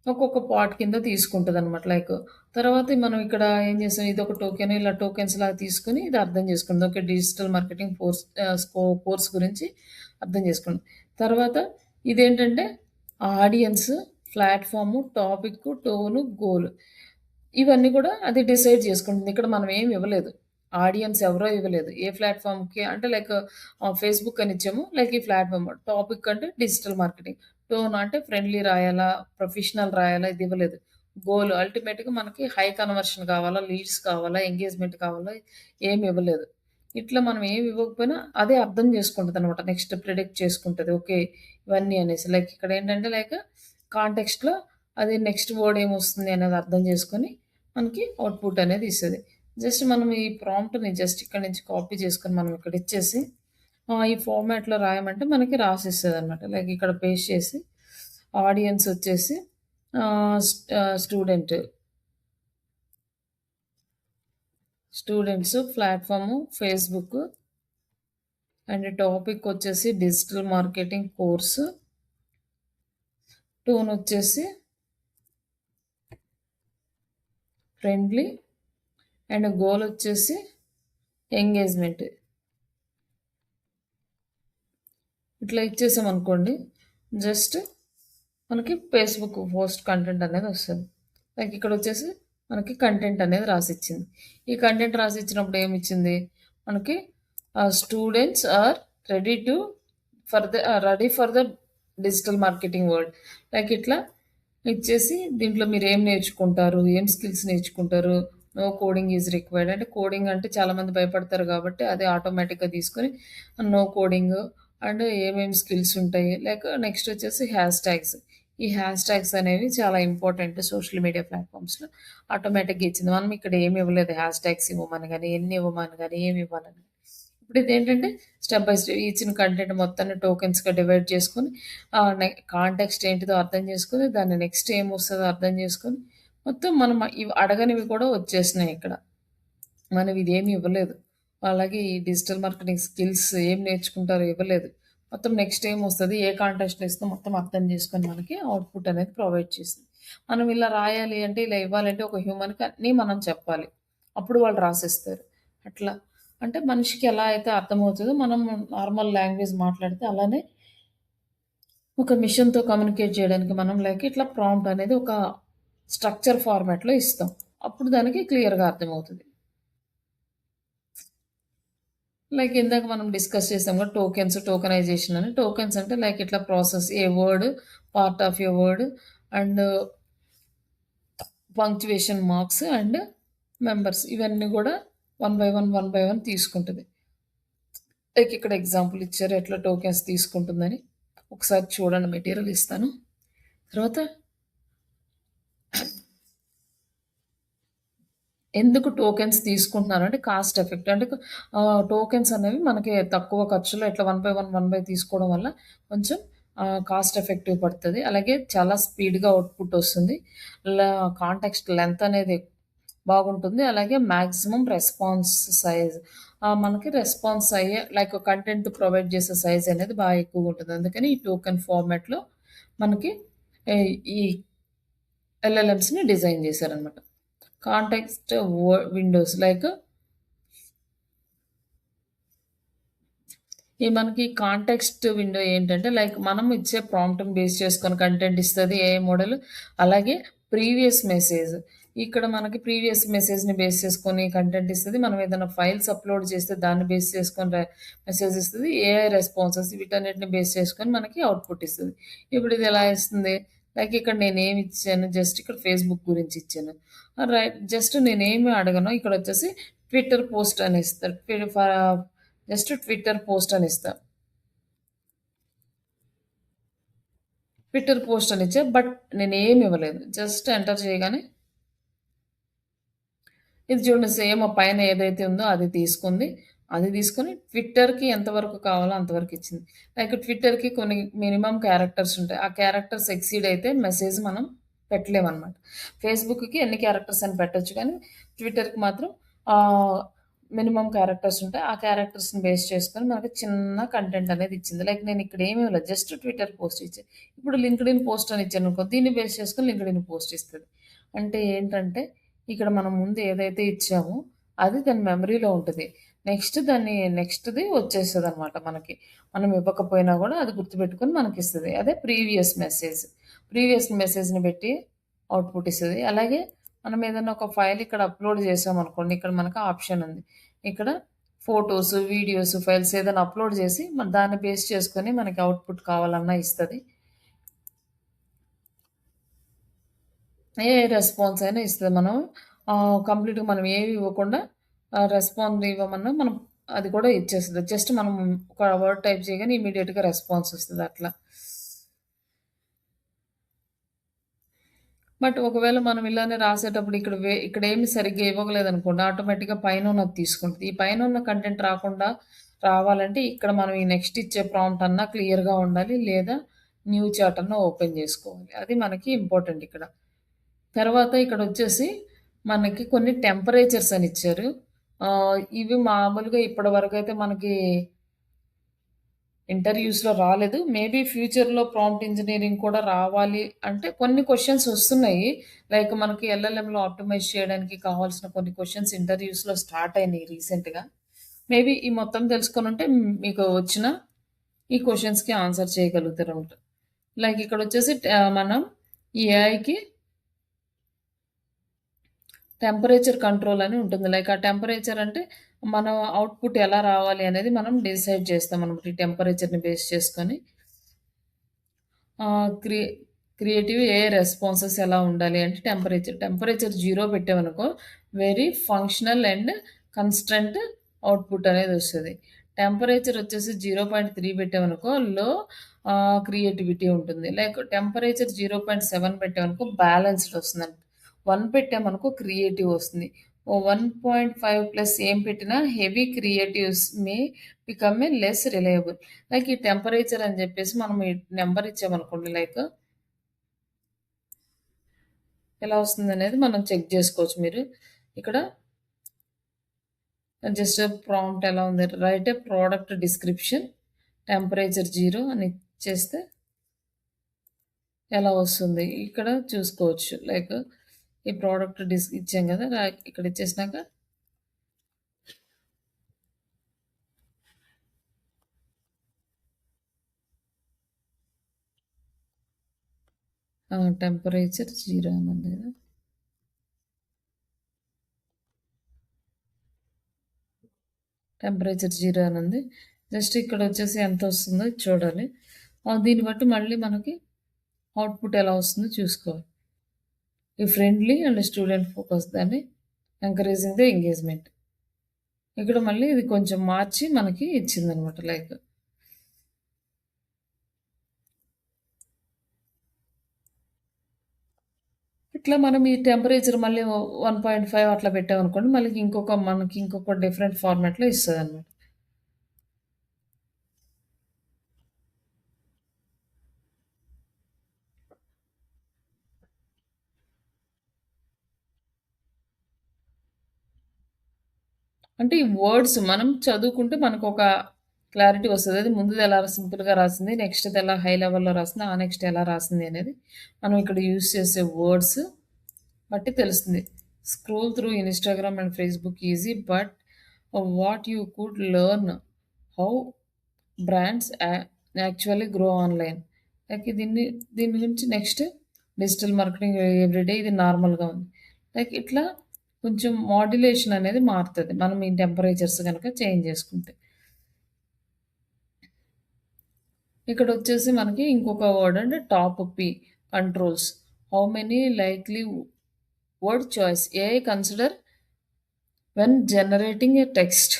ఒక్కొక్క పార్ట్ కింద తీసుకుంటదనమాట. లైక్ తర్వాత మనం ఇక్కడ ఏం చేసాం ఇదొక టోకెన్ ఇలా టోకెన్స్‌లాగా తీసుకొని ఇది అర్థం చేసుకుంది. ఓకే. డిజిటల్ మార్కెటింగ్ కోర్స్ గురించి అర్థం చేసుకుంది. తర్వాత ఇదేంటంటే audience, platform, topic, tone, goal. ఇవన్నీ కూడా అది డిసైడ్ చేసుకుంటుంది. ఇక్కడ మనం ఏమి ఇవ్వలేదు. ఆడియన్స్ ఎవరో ఇవ్వలేదు. ఏ ప్లాట్‌ఫార్మ్‌కి అంటే లైక్ ఫేస్‌బుక్ అని ఇచ్చాము. లైక్ ఈ ప్లాట్‌ఫార్మ్. టాపిక్ అంటే డిజిటల్ మార్కెటింగ్. టోన్ అంటే ఫ్రెండ్లీ రాయాలా? ప్రొఫెషనల్ రాయాలా? ఇది ఇవ్వలేదు. గోల్ అల్టిమేట్‌గా మనకి హై కన్వర్షన్ కావాలా? లీడ్స్ కావాలా? ఎంగేజ్‌మెంట్ కావాలా? ఏమి ఇవ్వలేదు. ఇట్లా మనం ఏమి ఇవ్వకపోయినా అదే అర్థం చేసుకుంటదనమాట. నెక్స్ట్ ప్రిడిక్ట్ చేసుకుంటది. ఓకే. ఇవన్నీ అనేసి. లైక్ ఇక్కడేంటంటే లైక్ కాంటెక్స్ట్‌లో అది నెక్స్ట్ వర్డ్ ఏమొస్తుంది అనేది అర్థం చేసుకొని మనకి అవుట్‌పుట్ అనేది ఇస్తది. జస్ట్ మనం ఈ ప్రాంప్ట్‌ని జస్ట్ ఇక్కడి నుంచి కాపీ చేసుకొని మనం ఇక్కడ ఇచ్చేసి ఈ ఫార్మాట్‌లో రాయమంటే మనకి రాసిస్తదనమాట. లైక్ ఇక్కడ పేస్ట్ చేసి ఆడియన్స్ వచ్చేసి student, students, platform Facebook and topic వచ్చేసి డిజిటల్ మార్కెటింగ్ కోర్సు, టోన్ వచ్చేసి ఫ్రెండ్లీ అండ్ గోల్ వచ్చేసి ఎంగేజ్‌మెంట్. ఇట్లా ఇచ్చేసామనుకోండి జస్ట్ మనకి ఫేస్‌బుక్ పోస్ట్ కంటెంట్ అనేది వస్తది. లైక్ ఇక్కడొచ్చేసి మనకి కంటెంట్ అనేది రాసిచ్చింది. ఈ కంటెంట్ రాసిచ్చినప్పుడు ఏమిచ్చింది? మనకి students are ready to ready for the digital marketing world. Like ఇట్లా ఇచ్చేసి దీంట్లో మీరేం నేర్చుకుంటారు? ఏం స్కిల్స్ నేర్చుకుంటారు? నో కోడింగ్ ఈజ్ రిక్వైర్డ్ అంటే కోడింగ్ అంటే చాలామంది భయపడతారు కాబట్టి అదే ఆటోమేటిక్‌గా తీసుకొని నో కోడింగ్ అండ్ ఏమేమి స్కిల్స్ ఉంటాయి. లైక్ నెక్స్ట్ వచ్చేసి హ్యాష్ ట్యాగ్స్. ఈ హ్యాష్ ట్యాగ్స్ అనేవి చాలా ఇంపార్టెంట్ సోషల్ మీడియా ప్లాట్‌ఫార్మ్స్‌లో. ఆటోమేటిక్‌గా ఇచ్చింది. మనం ఇక్కడ ఏమి ఇవ్వలేదు హ్యాష్ ట్యాగ్స్ ఇవ్వమని గాని, ఎన్ని ఇవ్వమని గాని, ఏమి ఇవ్వాలని. ఇప్పుడు ఇదేంటంటే స్టెప్ బై స్టెప్ ఇచ్చిన కంటెంట్ మొత్తాన్ని టోకెన్స్‌గా డివైడ్ చేసుకొని కాంటెక్స్ట్ ఏంటిదో అర్థం చేసుకొని, దాన్ని నెక్స్ట్ ఏమొస్తదో అర్థం చేసుకొని, మొత్తం మనం ఇవి అడగనివి కూడా వచ్చేసినాయి ఇక్కడ. మనం ఇదేమి ఇవ్వలేదు. అలాగే ఈ డిజిటల్ మార్కెటింగ్ స్కిల్స్ ఏం నేర్చుకుంటారో ఇవ్వలేదు. మొత్తం నెక్స్ట్ ఏమొస్తది, ఏ కాంటెస్ట్‌లో ఇస్తాం మొత్తం అర్థం చేసుకొని మనకి అవుట్‌పుట్ అనేది ప్రొవైడ్ చేసింది. మనం ఇలా రాయాలి అంటే, ఇలా ఇవ్వాలంటే ఒక హ్యూమన్‌కి అన్నీ మనం చెప్పాలి. అప్పుడు వాళ్ళు రాసిస్తారు. అట్లా. అంటే మనిషికి ఎలా అయితే అర్థమవుతదో మనం నార్మల్ లాంగ్వేజ్ మాట్లాడితే అలానే ఒక మిషన్‌తో కమ్యూనికేట్ చేయడానికి మనం లైక్ ఇట్లా ప్రాంప్ట్ అనేది ఒక స్ట్రక్చర్ ఫార్మాట్‌లో ఇస్తాం. అప్పుడు దానికి క్లియర్‌గా అర్థమవుతది. లైక్ ఇందాక మనం డిస్కస్ చేసాం కదా! టోకెన్స్, టోకెనైజేషన్ అని. టోకెన్స్ అంటే లైక్ ఇట్లా process A word, part of a word and punctuation marks and members ఇవన్నీ గూడా వన్ బై వన్ తీసుకుంటది. లైక్ ఇక్కడ ఎగ్జాంపుల్ ఇచ్చారు ఎట్లా టోకెన్స్ తీసుకుంటుందని. ఒకసారి చూడండి మెటీరియల్ ఇస్తాను. తర్వాత ఎందుకు టోకెన్స్ తీసుకుంటున్నారంటే కాస్ట్ ఎఫెక్ట్. అంటే టోకెన్స్ అనేవి మనకి తక్కువ ఖర్చులో ఇట్లా వన్ బై తీసుకోవడం వల్ల కొంచెం కాస్ట్ ఎఫెక్టివ్ పడతది. అలాగే చాలా స్పీడ్‌గా అవుట్‌పుట్ ఒస్తుంది. ల కాంటెక్స్ట్ లెంత్ అనేది బాగుంటుంది. అలాగే మాక్సిమం రెస్పాన్స్ సైజ్ మనకి రెస్పాన్స్ అయ్యే లైక్ కంటెంట్ ప్రొవైడ్ చేసే సైజ్ అనేది బాగా ఎక్కువగుంటది. అందుకని ఈ టోకెన్ ఫార్మాట్‌లో మనకి ఈ ఎల్ఎల్ఎమ్స్‌ని డిజైన్ చేశారనమాట. కాంటెక్స్ట్ విండోస్ లైక్ ఈ మనకి కాంటెక్స్ట్ విండో ఏంటంటే లైక్ మనం ఇచ్చే ప్రాంప్ట్‌ని బేస్ చేసుకొని కంటెంట్ ఇస్తది ఏఐ మోడల్. అలాగే ప్రీవియస్ మెసేజ్. ఇక్కడ మనకి ప్రీవియస్ మెసేజ్‌ని బేస్ చేసుకొని కంటెంట్ ఇస్తది. మనం ఏదైనా ఫైల్స్ అప్‌లోడ్ చేస్తే దాన్ని బేస్ చేసుకొని మెసేజ్ ఇస్తది. ఏఐ రెస్పాన్సెస్ వీటన్నిటిని బేస్ చేసుకొని మనకి అవుట్‌పుట్ ఇస్తది. ఇప్పుడు ఇది ఎలా ఇస్తుంది? లైక్ ఇక్కడ నేనేమి ఇచ్చాను జస్ట్ ఇక్కడ ఫేస్‌బుక్ గురించి ఇచ్చాను. రైట్ జస్ట్ నేనేమి అడగను ఇక్కడొచ్చేసి ట్విట్టర్ పోస్ట్ అని ఇస్తాడు. జస్ట్ ట్విట్టర్ పోస్ట్ అని ఇస్తా. ట్విట్టర్ పోస్ట్ అని ఇచ్చా. బట్ నేనేమి ఇవ్వలేదు. జస్ట్ ఎంటర్ చేయగానే ఇది చూడండి సేమ్ ఆ పైన ఏదైతే ఉందో అది తీసుకుంది. అది తీసుకొని ట్విట్టర్‌కి ఎంతవరకు కావాలో అంతవరకు ఇచ్చింది. లైక్ ట్విట్టర్‌కి కొన్ని మినిమమ్ క్యారెక్టర్స్ ఉంటాయి. ఆ క్యారెక్టర్స్ ఎక్సీడ్ అయితే మెసేజ్ మనం పెట్టలేమనమాట. ఫేస్‌బుక్‌కి ఎన్ని క్యారెక్టర్స్ అని పెట్టొచ్చు కానీ ట్విట్టర్‌కి మాత్రం ఆహ్, మినిమమ్ క్యారెక్టర్స్ ఉంటాయి. ఆ క్యారెక్టర్స్‌ని బేస్ చేసుకొని మనకి చిన్న కంటెంట్ అనేది ఇచ్చింది. లైక్ నేను ఇక్కడ ఏమి ఇవ్వలేదు. జస్ట్ ట్విట్టర్ పోస్ట్ ఇచ్చా. ఇప్పుడు లింక్డ్ఇన్ పోస్ట్ అని ఇచ్చాననుకో దీన్ని బేస్ చేసుకొని లింక్డ్ఇన్ పోస్ట్ ఇస్తది. అంటే ఏంటంటే ఇక్కడ మనం ముందు ఏదైతే ఇచ్చామో అది దాని మెమరీలో ఉంటది. నెక్స్ట్‌ది వచ్చేస్తదనమాట మనకి. మనం ఇవ్వకపోయినా గూడా అది గుర్తుపెట్టుకొని మనకిస్తది. అదే ప్రీవియస్ మెసేజ్. ప్రీవియస్ మెసేజ్‌ని బెట్టి అవుట్‌పుట్ ఇస్తది. అలాగే మనం ఏదైనా ఒక ఫైల్ ఇక్కడ అప్‌లోడ్ చేశామనుకోండి. ఇక్కడ మనకు ఆప్షన్ ఉంది. ఇక్కడ ఫోటోస్, వీడియోస్, ఫైల్స్ ఏదైనా అప్‌లోడ్ చేసి దాన్ని బేస్ చేసుకొని మనకి అవుట్‌పుట్ కావాలన్నా ఇస్తది. ఏ రెస్పాన్స్ అయినా ఇస్తది. మనం కంప్లీట్‌గా మనం ఏమి ఇవ్వకుండా రెస్పాండ్ ఇవ్వమన్నా మనం అది కూడా ఇచ్చేస్తది. జస్ట్ మనం ఒక వర్డ్ టైప్ చేయగానే ఇమ్మీడియేట్‌గా రెస్పాన్స్ వస్తది అట్లా. బట్ ఒకవేళ మనం ఇలానే రాసేటప్పుడు ఇక్కడేమి సరిగ్గా ఇవ్వలేదనుకోండి ఆటోమేటిక్‌గా పైనున్నది తీసుకుంటది. ఈ పైనున్న కంటెంట్ రావాలంటే ఇక్కడ మనం ఈ నెక్స్ట్ ఇచ్చే ప్రాంప్ట్ అన్నా క్లియర్‌గా ఉండాలి. లేదా న్యూ చాట్ అన్నా ఓపెన్ చేసుకోవాలి. అది మనకి ఇంపార్టెంట్ ఇక్కడ. తర్వాత ఇక్కడొచ్చేసి మనకి కొన్ని టెంపరేచర్స్ అని ఇచ్చారు. ఇవి మామూలుగా ఇప్పటివరకైతే మనకి ఇంటర్‌వ్యూస్‌లో రాలేదు. మేబీ ఫ్యూచర్‌లో ప్రాంప్ట్ ఇంజినీరింగ్ కూడా రావాలి అంటే కొన్ని క్వెషన్స్ వస్తున్నాయి. లైక్ మనకి ఎల్ఎల్ఎంలో ఆప్టిమైజ్ చేయడానికి కావాల్సిన కొన్ని క్వెషన్స్ ఇంటర్‌వ్యూస్‌లో స్టార్ట్ అయినాయి రీసెంట్‌గా. మేబీ ఈ మొత్తం తెలుసుకొనుంటే మీకు వచ్చిన ఈ క్వెషన్స్‌కి ఆన్సర్ చేయగలుగుతారనమాట. లైక్ ఇక్కడొచ్చేసి మనం ఈ ఏఐకి టెంపరేచర్ కంట్రోల్ అని ఉంటుంది. లైక్ ఆ టెంపరేచర్ అంటే మన అవుట్‌పుట్ ఎలా రావాలి అనేది మనం డిసైడ్ చేస్తామనమాట. ఈ టెంపరేచర్‌ని బేస్ చేసుకొని. ఆహ్, క్రి క్రియేటివ్ ఏఐ రెస్పాన్సెస్ ఎలా ఉండాలి అంటే టెంపరేచర్ 0 పెట్టామనుకో very functional and constraint output అనేదొస్తది. టెంపరేచర్ వచ్చేసి 0.3 పెట్టామనుకో లో క్రియేటివిటీ ఉంటుంది. లైక్ టెంపరేచర్ 0.7 పెట్టామనుకో బ్యాలెన్స్‌డ్ వస్తుందండి. 1 పెట్టామనుకో క్రియేటివ్ వస్తుంది. 1.5 ప్లస్ ఏం పెట్టినా heavy creatives may become a less reliable. Like ఈ టెంపరేచర్ అని జెప్పేసి మనం ఈ నంబర్ ఇచ్చామనుకోండి లైక్ ఎలా వస్తుందనేది మనం చెక్ జేసుకోవచ్చు మీరు. ఇక్కడ జస్ట్ ప్రాంప్ట్ ఎలా ఉంది రైట్ ఏ ప్రొడక్ట్ డిస్క్రిప్షన్ టెంపరేచర్ 0 అని ఇచ్చేస్తే ఎలా వస్తుంది. ఇక్కడ చూసుకోవచ్చు. లైక్ ఈ ప్రొడక్ట్ ఇచ్చాం గదా! ఇక్కడ ఇచ్చేసినాక టెంపరేచర్ 0 అని ఉంది గదా! టెంపరేచర్ 0 అని ఉంది. జస్ట్ ఇక్కడొచ్చేసి ఎంతొస్తుందో చూడాలి. దీన్ని బట్టి మళ్ళీ మనకి అవుట్‌పుట్ ఎలా వస్తుందో చూసుకోవాలి. ఈ ఫ్రెండ్లీ అండ్ స్టూడెంట్ ఫోకస్ దాన్ని ఎంకరేజింగ్ ద ఎంగేజ్‌మెంట్. ఇక్కడ మళ్ళీ ఇది కొంచెం మార్చి మనకి ఇచ్చిందనమాట లైక్. ఇట్లా మనం ఈ టెంపరేచర్ మళ్ళీ 1.5 అట్లా పెట్టామనుకోండి, మళ్ళీ మనకి ఇంకొక డిఫరెంట్ ఫార్మాట్‌లో ఇస్తదనమాట. అంటే ఈ వర్డ్స్ మనం చదువుకుంటే మనకొక క్లారిటీ వస్తది. అది ముందుది ఎలా సింపుల్‌గా రాసింది, నెక్స్ట్‌ది ఎలా హై లెవెల్‌లో రాసింది, ఆ నెక్స్ట్ ఎలా రాసింది అనేది మనం ఇక్కడ యూజ్ చేసే వర్డ్స్ బట్టి తెలుస్తుంది. Scroll through Instagram and Facebook easy but what you could learn how brands actually grow online. Like దీని గురించి నెక్స్ట్ డిజిటల్ మార్కెటింగ్ ఎవ్రీడే ఇది నార్మల్‌గా ఉంది. లైక్ ఇట్లా కొంచెం మాడ్యులేషన్ అనేది మారుతది. మనం ఈ టెంపరేచర్స్ గనక చేంజ్ చేసుకుంటే. ఇక్కడొచ్చేసి మనకి ఇంకొక వర్డ్ అంటే top P controls. How many likely word choice AI consider when generating a text.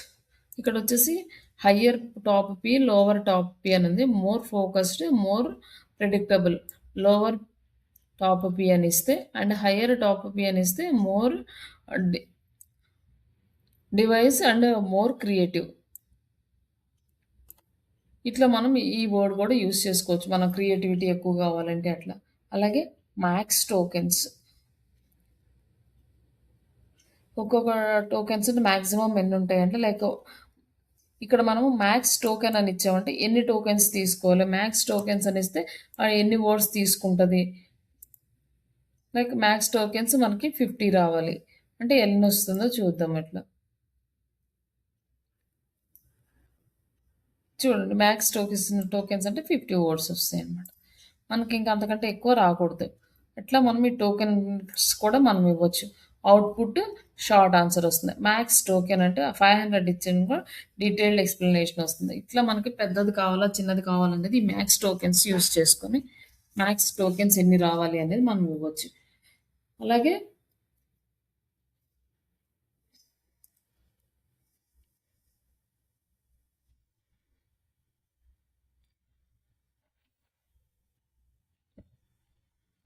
ఇక్కడొచ్చేసి higher top P, lower top P అని ఉంది. More focused, more predictable. Lower top P అని ఇస్తే అండ్ హయ్యర్ టాప్ పి అని ఇస్తే more డి diverse and more creative. ఇట్లా మనం ఈ వర్డ్ కూడా యూజ్ చేసుకోవచ్చు. మన క్రియేటివిటీ ఎక్కువ కావాలంటే అట్లా. అలాగే మ్యాక్స్ టోకెన్స్. ఒక్కొక్క టోకెన్స్ మాక్సిమం ఎన్ని ఉంటాయంటే లైక్ ఇక్కడ మనము మ్యాక్స్ టోకెన్ అని ఇచ్చామంటే ఎన్ని టోకెన్స్ తీసుకోవాలి. మ్యాక్స్ టోకెన్స్ అని ఇస్తే ఎన్ని వర్డ్స్ తీసుకుంటది. లైక్ మ్యాక్స్ టోకెన్స్ మనకి 50 రావాలి. అంటే ఎన్నొస్తుందో చూద్దాం ఇట్లా. చూడండి మ్యాక్స్ టోకెన్స్ అంటే 50 వర్డ్స్ వస్తాయన్నమాట. మనకి ఇంకా అంతకంటే ఎక్కువ రాకూడదు. ఇట్లా మనం ఈ టోకెన్స్ కూడా మనం ఇవ్వచ్చు. అవుట్‌పుట్ షార్ట్ ఆన్సర్ వస్తుంది. మ్యాక్స్ టోకెన్ అంటే 500 ఇచ్చిన కూడా డీటెయిల్డ్ ఎక్స్‌ప్లనేషన్ వస్తుంది. ఇట్లా మనకి పెద్దది కావాలా, చిన్నది కావాలనేది ఈ మ్యాక్స్ టోకెన్స్ యూజ్ చేసుకొని మ్యాక్స్ టోకెన్స్ ఎన్ని రావాలి అనేది మనం ఇవ్వచ్చు. అలాగే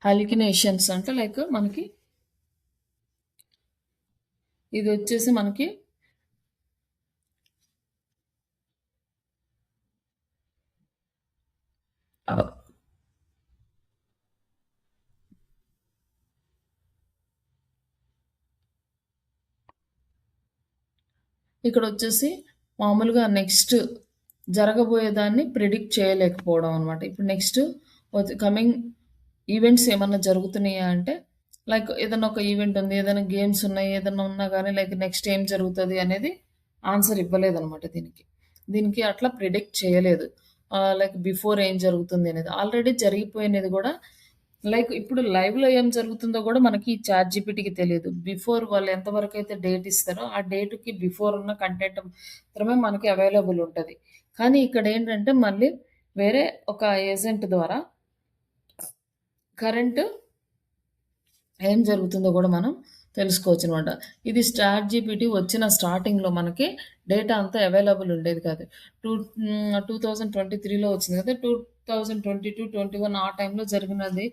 హాలికినేషన్స్ అంటే లైక్ మనకి ఇది వచ్చేసి మనకి ఇక్కడొచ్చేసి మామూలుగా నెక్స్ట్ జరగబోయేదాన్ని ప్రిడిక్ట్ చేయలేకపోవడం అనమాట. ఇప్పుడు నెక్స్ట్ కమింగ్ ఈవెంట్స్ ఏమన్నా జరుగుతున్నాయా అంటే, లైక్ ఏదన్నా ఒక ఈవెంట్ ఉంది, ఏదైనా గేమ్స్ ఉన్నాయి, ఏదన్నా ఉన్నా గానీ లైక్ నెక్స్ట్ ఏం జరుగుతది అనేది ఆన్సర్ ఇవ్వలేదనమాట దీనికి. దీనికి అట్లా ప్రిడిక్ట్ చేయలేదు. లైక్ బిఫోర్ ఏం జరుగుతుంది అనేది. ఆల్రెడీ జరిగిపోయినది గూడా లైక్ ఇప్పుడు లైవ్‌లో ఏం జరుగుతుందో గూడా మనకి చాట్ జీపీటీకి తెలీదు. బిఫోర్ వాళ్ళు ఎంతవరకైతే డేట్ ఇస్తారో, ఆ డేట్‌కి బిఫోర్ ఉన్న కంటెంట్ మాత్రమే మనకి అవైలబుల్ ఉంటది. కానీ ఇక్కడేంటంటే మళ్ళీ వేరే ఒక ఏజెంట్ ద్వారా కరెంట్ ఏం జరుగుతుందో గూడా మనం తెలుసుకోవచ్చనమాట. ఇది చాట్ జీపీటీ వచ్చిన స్టార్టింగ్‌లో మనకి డేటా అంతా అవైలబుల్ ఉండేది కాదు. 2023లో వచ్చింది కదా! 2022, 21 ఆ టైంలో జరిగినది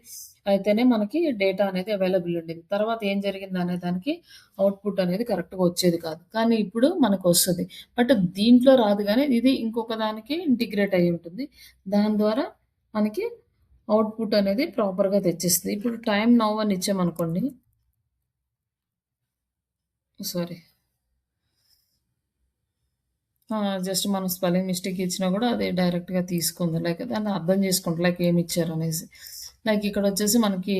అయితేనే మనకి డేటా అనేది అవైలబుల్ ఉండేది. తర్వాత ఏం జరిగిందనే దానికి అవుట్‌పుట్ అనేది కరెక్ట్‌గా వచ్చేది కాదు. కానీ ఇప్పుడు మనకొస్తది. బట్ దీంట్లో రాదు గానీ ఇది ఇంకొక దానికి ఇంటిగ్రేట్ అయ్యి ఉంటుంది. దాని ద్వారా మనకి అవుట్‌పుట్ అనేది ప్రాపర్‌గా తెచ్చిస్తది. ఇప్పుడు టైమ్ నౌ అని ఇచ్చామనుకోండి. సారీ. జస్ట్ మనం స్పెల్లింగ్ మిస్టేక్ ఇచ్చినా గూడా అది డైరెక్ట్‌గా తీసుకుంది. లైక్ దాన్ని అర్థం చేసుకుంటది. లైక్ ఏమిచ్చారనేసి. లైక్ ఇక్కడొచ్చేసి మనకి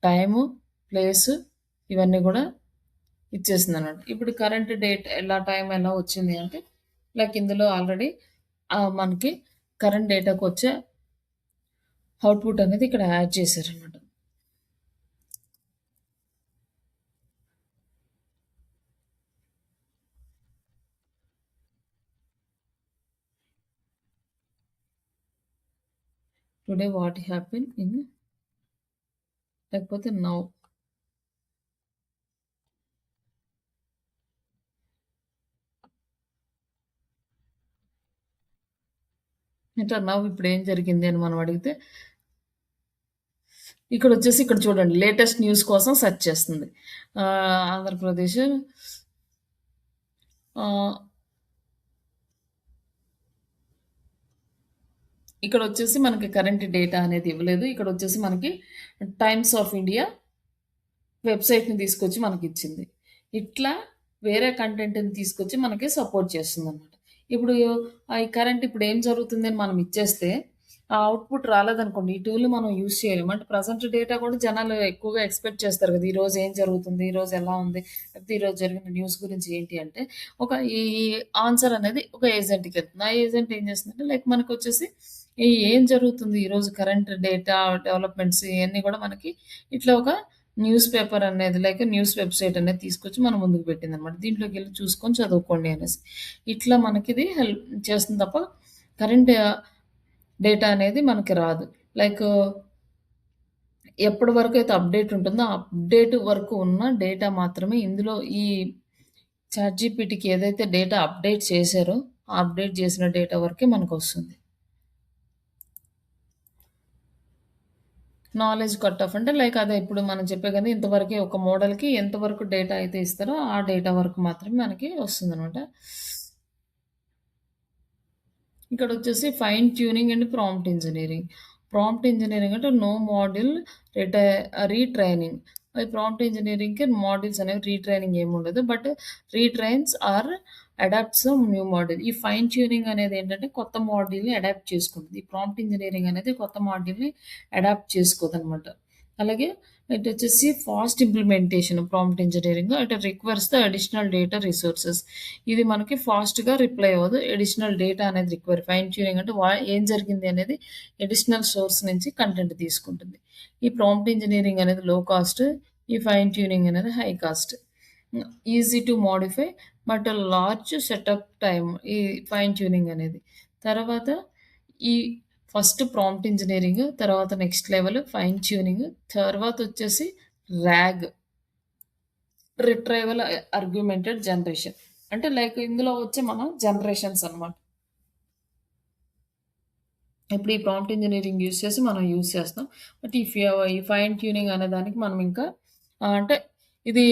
టైము, ప్లేసు ఇవన్నీ గూడా ఇచ్చేసిందనమాట. ఇప్పుడు కరెంట్ డేట్ టైం ఎలా వచ్చింది అంటే, లైక్ ఇందులో ఆల్రెడీ మనకి కరెంట్ డేటాకొచ్చే అవుట్‌పుట్ అనేది ఇక్కడ యాడ్ చేశారనమాట. టుడే వాట్ హ్యాపెన్ ఇన్ లేకపోతే నౌ. అంటే నౌ ఇప్పుడేం జరిగింది అని మనం అడిగితే ఇక్కడొచ్చేసి ఇక్కడ చూడండి లేటెస్ట్ న్యూస్ కోసం సెర్చ్ చేస్తుంది. ఆంధ్రప్రదేశ్ ఆహ్, ఇక్కడొచ్చేసి మనకి కరెంట్ డేటా అనేది ఇవ్వలేదు. ఇక్కడొచ్చేసి మనకి టైమ్స్ ఆఫ్ ఇండియా వెబ్‌సైట్‌ని తీసుకొచ్చి మనకిచ్చింది. ఇట్లా వేరే కంటెంట్‌ని తీసుకొచ్చి మనకి సపోర్ట్ చేస్తుందనమాట. ఇప్పుడు ఈ కరెంట్ ఇప్పుడేం జరుగుతుందని మనం ఇచ్చేస్తే, ఆ అవుట్‌పుట్ రాలేదనుకోండి, ఈ టూల్‌ని మనం యూజ్ చేయలేము. అంటే ప్రెజెంట్ డేటా కూడా జనాలు ఎక్కువగా ఎక్స్‌పెక్ట్ చేస్తారు కదా! ఈరోజు ఏం జరుగుతుంది? ఈరోజు ఎలా ఉంది? లేకపోతే ఈరోజు జరిగిన న్యూస్ గురించి ఏంటి అంటే, ఒక ఈ ఆన్సర్ అనేది ఒక ఏజెంట్‌కెళ్తుంది. ఆ ఏజెంట్ ఏం చేస్తుందంటే, లైక్ మనకొచ్చేసి ఏం జరుగుతుంది ఈరోజు కరెంట్ డేటా డెవలప్‌మెంట్స్ ఇయన్నీ కూడా మనకి ఇట్లా ఒక న్యూస్ పేపర్ అనేది లైక్ న్యూస్ వెబ్‌సైట్ అనేది తీసుకొచ్చి మన ముందుకు పెట్టిందనమాట. దీంట్లోకెళ్ళి చూసుకొని చదువుకోండి అనేసి. ఇట్లా మనకిది హెల్ప్ చేస్తుంది తప్ప కరెంట్ డేటా అనేది మనకి రాదు. లైక్ ఎప్పటి వరకైతే అప్‌డేట్ ఉంటుందో, ఆ అప్‌డేట్ వరకు ఉన్న డేటా మాత్రమే ఇందులో ఈ చాట్‌జీపీటీకి ఏదైతే డేటా అప్‌డేట్ చేశారో, ఆ అప్‌డేట్ చేసిన డేటా వరకే మనకొస్తుంది. నాలెడ్జ్ కట్ ఆఫ్ అంటే లైక్ అదే ఇప్పుడు మనం చెప్పే కదా! ఇంతవరకే ఒక మోడల్‌కి ఎంతవరకు డేటా అయితే ఇస్తారో, ఆ డేటా వరకు మాత్రమే మనకి వస్తుందనమాట. ఇక్కడొచ్చేసి fine tuning and prompt engineering. Prompt engineering అంటే నో మోడ్యూల్ రిటై రీట్రైనింగ్. ఈ ప్రాంప్ట్ ఇంజినీరింగ్‌కి మోడ్యూల్స్ అనేవి రీట్రైనింగ్ ఏముండదు. But retrains or adapts new module. ఈ ఫైన్ ట్యూనింగ్ అనేదేంటంటే కొత్త మోడ్యూల్‌ని అడాప్ట్ చేసుకుంటది. ఈ ప్రాంప్ట్ ఇంజినీరింగ్ అనేది కొత్త మోడ్యూల్‌ని అడాప్ట్ చేసుకోదనమాట. అలాగే ఇటొచ్చేసి fast implementation prompt engineering. It requires the additional data resources. ఇది మనకి ఫాస్ట్‌గా రిప్లై అవ్వదు. అడిషనల్ డేటా అనేది రిక్వైర్. ఫైన్ ట్యూనింగ్ అంటే ఏం జరిగింది అనేది అడిషనల్ సోర్స్ నుంచి కంటెంట్ తీసుకుంటుంది. ఈ ప్రాంప్ట్ ఇంజినీరింగ్ అనేది లో కాస్ట్. ఈ ఫైన్ ట్యూనింగ్ అనేది high cost. Easy to modify but large setup time ఈ ఫైన్ ట్యూనింగ్ అనేది. తర్వాత ఈ ఫస్ట్ ప్రాంప్ట్ ఇంజినీరింగ్, తర్వాత నెక్స్ట్ లెవెల్ ఫైన్ ట్యూనింగ్, తర్వాతొచ్చేసి రాగ్ రిట్రైవల్ ఆర్గ్యుమెంటెడ్ జనరేషన్. అంటే లైక్ ఇందులో వచ్చే మన జనరేషన్స్ అనమాట. ఇప్పుడు ఈ ప్రాంప్ట్ ఇంజినీరింగ్ యూజ్ చేసి మనం యూజ్ చేస్తాం. బట్ ఈ ఫైన్ ట్యూనింగ్ అనే దానికి మనం ఇంకా అంటే ఇది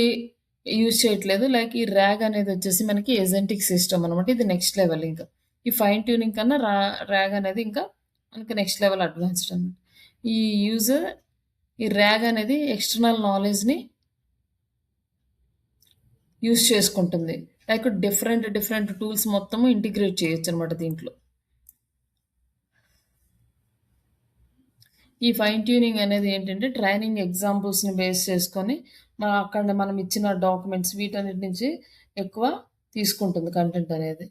యూజ్ చేయట్లేదు. లైక్ ఈ రాగ్ అనేది వచ్చేసి మనకి ఏజెంటిక్ సిస్టమ్ అనమాట. ఇది నెక్స్ట్ లెవెల్ ఇంకా. ఈ ఫైన్ ట్యూనింగ్ కన్నా రాగ్ అనేది ఇంకా మనకి నెక్స్ట్ లెవెల్ అడ్వాన్స్డ్ అనమాట. ఈ యూజర్ ఈ రాగ్ అనేది ఎక్స్టర్నల్ నాలెడ్జ్‌ని యూజ్ చేసుకుంటుంది. లైక్ డిఫరెంట్ టూల్స్ మొత్తము ఇంటిగ్రేట్ చేయొచ్చనమాట దీంట్లో. ఈ ఫైన్ ట్యూనింగ్ అనేది ఏంటంటే ట్రైనింగ్ ఎగ్జాంపుల్స్‌ని బేస్ చేసుకొని అక్కడ మనం ఇచ్చిన డాక్యుమెంట్స్ వీటన్నిటి నుంచి ఎక్కువ తీసుకుంటుంది కంటెంట్ అనేది.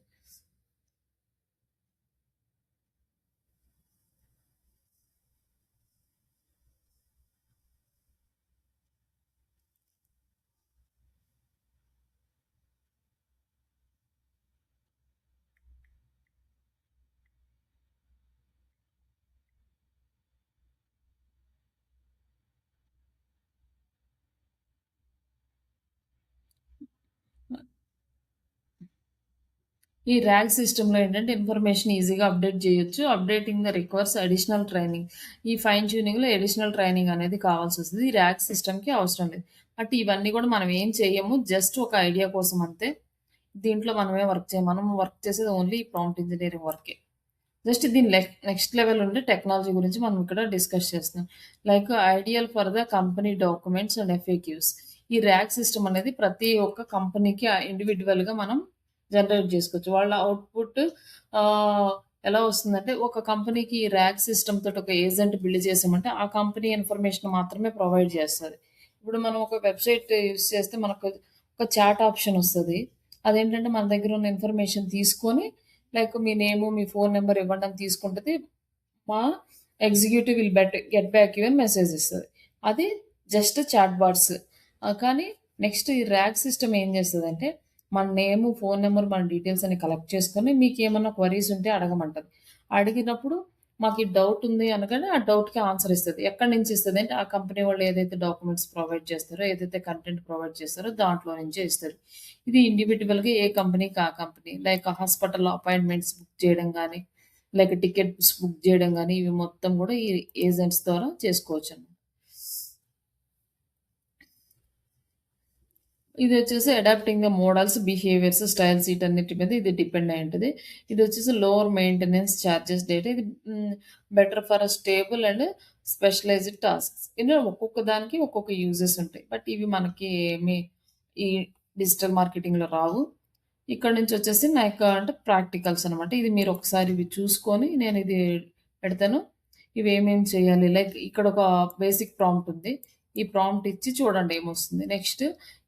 ఈ ర్యాగ్ సిస్టమ్‌లో ఏంటంటే ఇన్ఫర్మేషన్ ఈజీగా అప్డేట్ చేయొచ్చు. Updating the requires additional training. ఈ ఫైన్ ట్యూనింగ్‌లో అడిషనల్ ట్రైనింగ్ అనేది కావాల్సొస్తది. ఈ ర్యాగ్ సిస్టమ్‌కి అవసరం లేదు. బట్ ఇవన్నీ కూడా మనం ఏం చేయము. జస్ట్ ఒక ఐడియా కోసం అంతే. దీంట్లో మనమేం వర్క్ చేయం. మనం వర్క్ చేసేది ఓన్లీ ప్రాంప్ట్ ఇంజినీరింగ్ వర్కే. జస్ట్ దీని నెక్స్ట్ లెవెల్ ఉండే టెక్నాలజీ గురించి మనం ఇక్కడ డిస్కస్ చేస్తున్నాం. Like ideal for the company documents and FAQs. ఈ ర్యాగ్ సిస్టమ్ అనేది ప్రతి ఒక్క కంపెనీకి ఇండివిడ్యువల్‌గా మనం జనరేట్ చేసుకోవచ్చు. వాళ్ళ అవుట్‌పుట్ ఆహ్, ఎలా వస్తుందంటే ఒక కంపెనీకి ఈ ర్యాగ్ సిస్టమ్ తోటి ఒక ఏజెంట్ బిల్డ్ చేసామంటే ఆ కంపెనీ ఇన్ఫర్మేషన్ మాత్రమే ప్రొవైడ్ చేస్తది. ఇప్పుడు మనం ఒక వెబ్‌సైట్ యూజ్ చేస్తే మనకు ఒక చాట్ ఆప్షన్ వస్తది. అదేంటంటే మన దగ్గర ఉన్న ఇన్ఫర్మేషన్ తీసుకొని లైక్ మీ నేము, మీ ఫోను నంబర్ ఇవ్వండి అని తీసుకుంటది. మా executive will get back you అని మెసేజ్ ఇస్తది. అది జస్ట్ చాట్ బాట్స్. కానీ నెక్స్ట్ ఈ ర్యాగ్ సిస్టమ్ ఏం చేస్తదంటే, మన నేము, ఫోను నంబర్, మన డీటెయిల్స్ అన్ని కలెక్ట్ చేసుకొని మీకేమన్నా క్వెరీస్ ఉంటే అడగమంటది. అడిగినప్పుడు మాకు ఈ డౌట్ ఉంది అనగానే ఆ డౌట్‌కి ఆన్సర్ ఇస్తది. ఎక్కడి నుంచి ఇస్తది అంటే ఆ కంపెనీ వాళ్ళు ఏదైతే డాక్యుమెంట్స్ ప్రొవైడ్ చేస్తారో, ఏదైతే కంటెంట్ ప్రొవైడ్ చేస్తారో దాంట్లో నుంచే ఇస్తది. ఇది ఇండివిడ్యువల్‌గా ఏ కంపెనీకి ఆ కంపెనీ. లైక్ హాస్పిటల్‌లో అపాయింట్మెంట్స్ బుక్ చేయడం గానీ, లైక్ టికెట్స్ బుక్ చేయడం గానీ, ఇవి మొత్తం గూడా ఈ ఏజెంట్స్ ద్వారా చేసుకోవచ్చనమాట. ఇదొచ్చేసి adapting the models, behaviours, styles వీటన్నిటి మీద ఇది డిపెండ్ అయి ఉంటది. ఇదొచ్చేసి లోవర్ మెయింటెనెన్స్ చార్జెస్ డేటా. ఇది better for stable and specialised tasks. ఇలా ఒక్కొక్క దానికి ఒక్కొక్క యూజెస్ ఉంటాయి. బట్ ఇవి మనకి ఏమి ఈ డిజిటల్ మార్కెటింగ్‌లో రావు. ఇక్కడ నుంచొచ్చేసి నాకు అంటే ప్రాక్టికల్స్ అనమాట. ఇది మీరు ఒకసారి ఇవి చూసుకొని నేనిది పెడతాను. ఇవేమేమి చేయాలి? లైక్ ఇక్కడొక బేసిక్ ప్రాంప్ట్ ఉంది. ఈ ప్రాంప్ట్ ఇచ్చి చూడండి ఏమొస్తుంది. నెక్స్ట్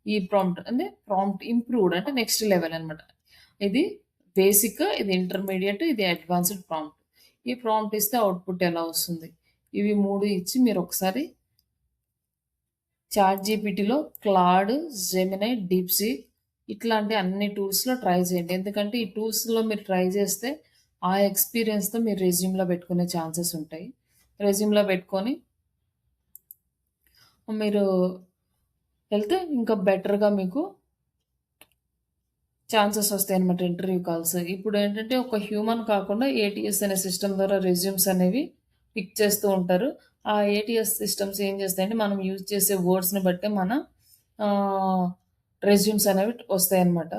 ఈ ప్రాంప్ట్ అంటే ప్రాంప్ట్ ఇంప్రూవ్డ్ అంటే నెక్స్ట్ లెవెల్ అనమాట. ఇది బేసిక్, ఇది ఇంటర్మీడియేట్, ఇది అడ్వాన్స్‌డ్ ప్రాంప్ట్. ఈ ప్రాంప్ట్ ఇస్తే అవుట్‌పుట్ ఎలా వస్తుంది? ఇవి 3 ఇచ్చి మీరొకసారి చాట్‌జీపీటీలో క్లాడ్, జెమినై, డీప్‌సీక్ ఇట్లాంటి అన్ని టూల్స్‌లో ట్రై చేయండి. ఎందుకంటే ఈ టూల్స్‌లో మీరు ట్రై చేస్తే ఆ ఎక్స్‌పీరియన్స్‌తో మీరు రెజ్యూమ్‌లో పెట్టుకునే ఛాన్సెస్ ఉంటాయి. రెజ్యూమ్‌లో పెట్టుకొని మీరు వెళ్తే ఇంకా బెటర్‌గా మీకు ఛాన్సెస్ వస్తాయన్నమాట ఇంటర్వ్యూ కాల్స్. ఇప్పుడేంటంటే ఒక హ్యూమన్ కాకుండా ఏటీఎస్ అనే సిస్టమ్ ద్వారా రెజ్యూమ్స్ అనేవి పిక్ చేస్తూ ఉంటారు. ఆ ఏటీఎస్ సిస్టమ్స్ ఏం చేస్తాయంటే మనం యూజ్ చేసే వర్డ్స్‌ని బట్టే మన ఆహ్, రెజ్యూమ్స్ అనేవి వస్తాయన్నమాట.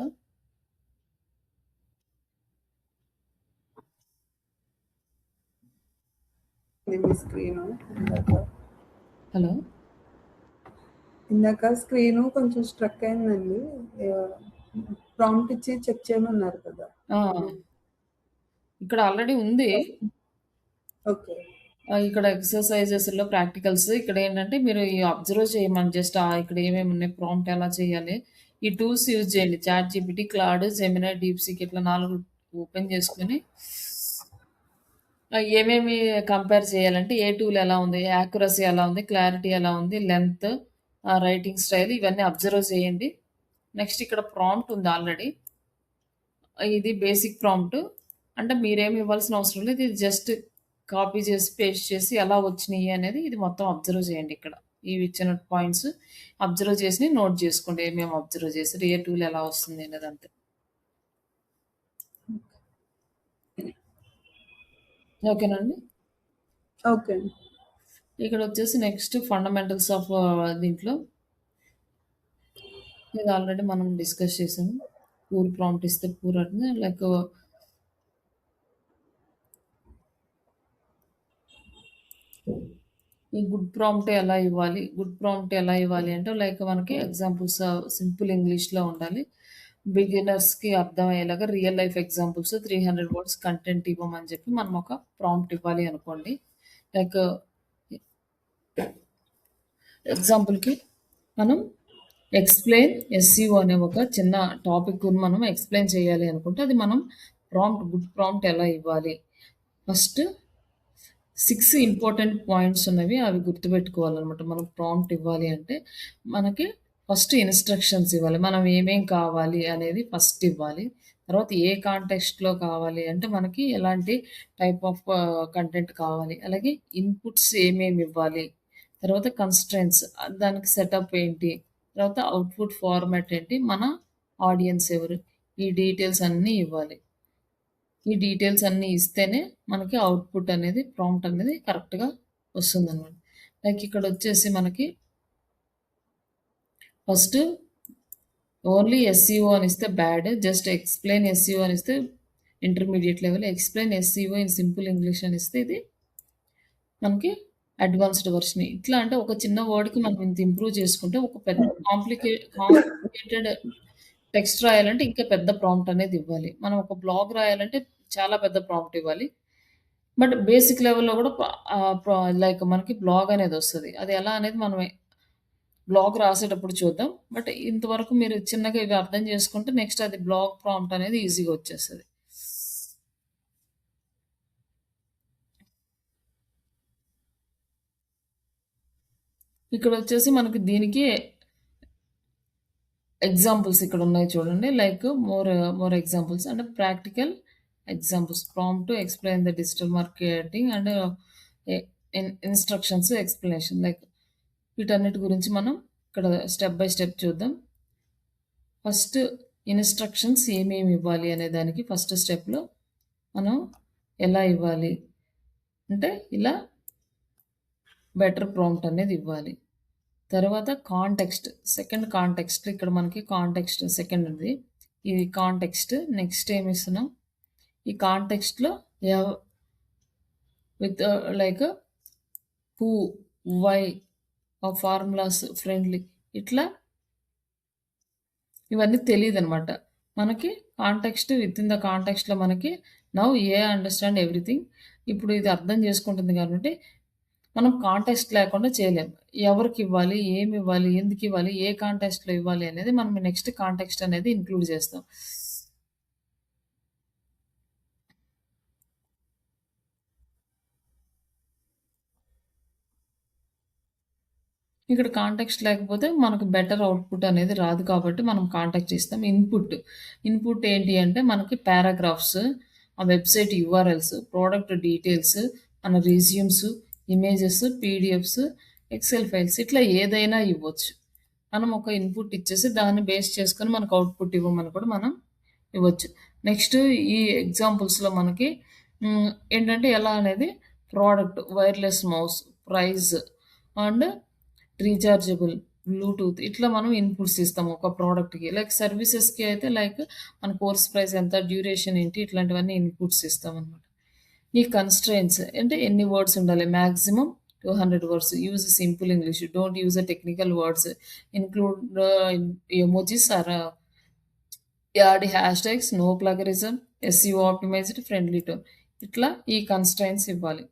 ఇది మీ స్క్రీను ఇందాక హలో! ఇందాక స్క్రీను కొంచెం స్ట్రక్ అయిందండి. ప్రాంప్ట్ ఇచ్చి చెక్ చేయమన్నారు కదా! ఆ! ఇక్కడ ఆల్రెడీ ఉంది. ఓకే. ఇక్కడ ఎక్సర్‌సైజెస్‌లో ప్రాక్టికల్స్ ఇక్కడేంటంటే మీరు ఈ అబ్జర్వ్ చేయమని జస్ట్ ఇక్కడ ఏమేమి ఉన్నాయి, ప్రాంప్ట్ ఎలా చేయాలి, ఈ టూల్స్ యూజ్ చేయండి. చాట్‌జీపీటీ, క్లాడ్, జెమినీ, డీప్‌సీక్ ఇట్లా 4 ఓపెన్ చేసుకొని ఏమేమి కంపేర్ చేయాలంటే ఏ టూల్ ఎలా ఉంది, యాక్యురసీ ఎలా ఉంది, క్లారిటీ ఎలా ఉంది, లెంత్, రైటింగ్ స్టైల్ ఇవన్నీ అబ్జర్వ్ చేయండి. నెక్స్ట్ ఇక్కడ ప్రాంప్ట్ ఉంది ఆల్రెడీ. ఇది బేసిక్ ప్రాంప్ట్. అంటే మీరేమి ఇవ్వాల్సిన అవసరం లేదు. ఇది జస్ట్ కాపీ చేసి, పేస్ట్ చేసి ఎలా వచ్చినియి అనేది ఇది మొత్తం అబ్జర్వ్ చేయండి ఇక్కడ. ఇవి ఇచ్చిన పాయింట్స్ అబ్జర్వ్ చేసి నోట్ చేసుకోండి. ఏమేమి అబ్జర్వ్ చేసారు, ఏ టూల్ ఎలా వస్తుంది అనేది అంతే. ఓకేనండి. ఓకే. ఇక్కడ వచ్చేసి నెక్స్ట్ ఫండమెంటల్స్ ఆఫ్ దీంట్లో ఇది ఆల్రెడీ మనం డిస్కస్ చేసాము. పూర్ ప్రాంప్ట్ ఇస్తే పూర్ అంటే లైక్ ఈ గుడ్ ప్రాంప్ట్ ఎలా ఇవ్వాలి? గుడ్ ప్రాంప్ట్ ఎలా ఇవ్వాలి అంటే లైక్ మనకి ఎగ్జాంపుల్స్ సింపుల్ ఇంగ్లీష్‌లో ఉండాలి. బిగినర్స్‌కి అర్థమయ్యేలాగా real life examples 300 words content ఇవ్వమని చెప్పి మనం ఒక ప్రాంప్ట్ ఇవ్వాలి అనుకోండి. లైక్ ఎగ్జాంపుల్‌కి మనం ఎక్స్‌ప్లెయిన్ ఎస్‌సిఓ అనే ఒక చిన్న టాపిక్‌ని మనం ఎక్స్‌ప్లెయిన్ చేయాలి అనుకుంటే అది మనం గుడ్ ప్రాంప్ట్ ఎలా ఇవ్వాలి? ఫస్ట్ 6 ఇంపార్టెంట్ పాయింట్స్ ఉన్నవి. అవి గుర్తుపెట్టుకోవాలనమాట. మనం ప్రాంప్ట్ ఇవ్వాలి అంటే, మనకి ఫస్ట్ ఇన్‌స్ట్రక్షన్స్ ఇవ్వాలి. మనం ఏమేం కావాలి అనేది ఫస్ట్ ఇవ్వాలి. తర్వాత ఏ కాంటెక్స్ట్‌లో కావాలి అంటే, మనకి ఎలాంటి టైప్ ఆఫ్ కంటెంట్ కావాలి. అలాగే ఇన్‌పుట్స్ ఏమేమి ఇవ్వాలి. తర్వాత కన్‌స్ట్రెయింట్స్ దానికి సెటప్ ఏంటి. తర్వాత అవుట్‌పుట్ ఫార్మాట్ ఏంటి. మన ఆడియన్స్ ఎవరు. ఈ డీటెయిల్స్ అన్నీ ఇవ్వాలి. ఈ డీటెయిల్స్ అన్నీ ఇస్తేనే మనకి అవుట్‌పుట్ అనేది, ప్రాంప్ట్ అనేది కరెక్ట్‌గా వస్తుందనమాట. లైక్ ఇక్కడొచ్చేసి మనకి ఫస్ట్ ఓన్లీ ఎస్‌సిఓ అనిస్తే బ్యాడ్. జస్ట్ ఎక్స్‌ప్లెయిన్ ఎస్‌సిఓ అనిస్తే intermediate level. Explain SCO in simple English అనిస్తే ఇది మనకి అడ్వాన్స్‌డ్ వర్షన్. ఇట్లా అంటే ఒక చిన్న వర్డ్‌కి మనం ఇంత ఇంప్రూవ్ చేసుకుంటే ఒక పెద్ద కాంప్లికేటెడ్ టెక్స్ట్ రాయాలంటే ఇంకా పెద్ద ప్రాంప్ట్ అనేది ఇవ్వాలి. మనం ఒక బ్లాగ్ రాయాలంటే చాలా పెద్ద ప్రాంప్ట్ ఇవ్వాలి. బట్ బేసిక్ లెవెల్‌లో గూడా లైక్ మనకి బ్లాగ్ అనేదొస్తది. అది ఎలా అనేది మనం బ్లాగ్ రాసేటప్పుడు చూద్దాం. బట్ ఇంతవరకు మీరు చిన్నగా ఇవి అర్థం చేసుకుంటే నెక్స్ట్ అది బ్లాగ్ ప్రాంప్ట్ అనేది ఈజీగా వచ్చేస్తది. ఇక్కడొచ్చేసి మనకి దీనికి ఎగ్జాంపుల్స్ ఇక్కడున్నాయి చూడండి. లైక్ మోర్ ఎగ్జాంపుల్స్ అంటే practical examples prompt to explain the digital marketing and a instructions explanation like వీటన్నిటి గురించి మనం ఇక్కడ స్టెప్ బై స్టెప్ చూద్దాం. ఫస్ట్ ఇన్‌స్ట్రక్షన్స్ ఏమేమి ఇవ్వాలి అనే దానికి ఫస్ట్ స్టెప్‌లో మనం ఎలా ఇవ్వాలి అంటే ఇలా బెటర్ ప్రాంప్ట్ అనేది ఇవ్వాలి. తర్వాత కాంటెక్స్ట్ సెకండ్ కాంటెక్స్ట్ ఇక్కడ మనకి కాంటెక్స్ట్ సెకండ్‌ది. ఇది కాంటెక్స్ట్. నెక్స్ట్ ఏమిస్తున్నాం ఈ కాంటెక్స్ట్‌లో with like who, why, formulas, friendly ఇట్లా ఇవన్నీ తెలీదనమాట. మనకి కాంటెక్స్ట్ వితిన్ ద కాంటెక్స్ట్‌లో మనకి నౌ అండర్‌స్టాండ్ ఎవ్రీథింగ్. ఇప్పుడు ఇది అర్థం చేసుకుంటుంది కాబట్టి మనం కాంటెక్స్ట్ లేకుండా చేయలేము. ఎవరికివ్వాలి, ఏమివ్వాలి, ఎందుకివ్వాలి, ఏ కాంటెక్స్ట్‌లో ఇవ్వాలి అనేది మనం నెక్స్ట్ కాంటెక్స్ట్ అనేది ఇంక్లూడ్ చేస్తాం. ఇక్కడ కాంటెక్స్ట్ లేకపోతే మనకు బెటర్ అవుట్‌పుట్ అనేది రాదు కాబట్టి మనం కాంటెక్స్ట్ ఇస్తాం. ఇన్‌పుట్ ఏంటి అంటే మనకి పారాగ్రాఫ్స్, ఆ వెబ్‌సైట్ యూఆర్ఎల్స్, ప్రొడక్ట్ డీటెయిల్స్, మన resumes, images, PDFs, XL files ఇట్లా ఏదైనా ఇవ్వచ్చు. మనం ఒక ఇన్‌పుట్ ఇచ్చేసి దాన్ని బేస్ చేసుకొని మనకు అవుట్‌పుట్ ఇవ్వమని కూడా మనం ఇవ్వచ్చు. నెక్స్ట్ ఈ ఎగ్జాంపుల్స్‌లో మనకి ఏంటంటే ఎలా అనేది product, wireless mouse, price and rechargeable, Bluetooth ఇట్లా మనం ఇన్‌పుట్స్ ఇస్తాము ఒక ప్రోడక్ట్‌కి. లైక్ సర్వీసెస్‌కి అయితే లైక్ మన కోర్స్ ప్రైస్ ఎంత, డ్యూరేషన్ ఏంటి ఇట్లాంటివన్నీ ఇన్‌పుట్స్ ఇస్తామనమాట. ఈ కన్‌స్ట్రెయింట్స్ అంటే ఎన్ని వర్డ్స్ ఉండాలి maximum 200 words. Use simple English. Don't use technical words. Include emojis or add hashtags, no plagiarism, SEO optimised, friendly tone. ఇట్లా ఈ కన్‌స్ట్రెయింట్స్ ఇవ్వాలి.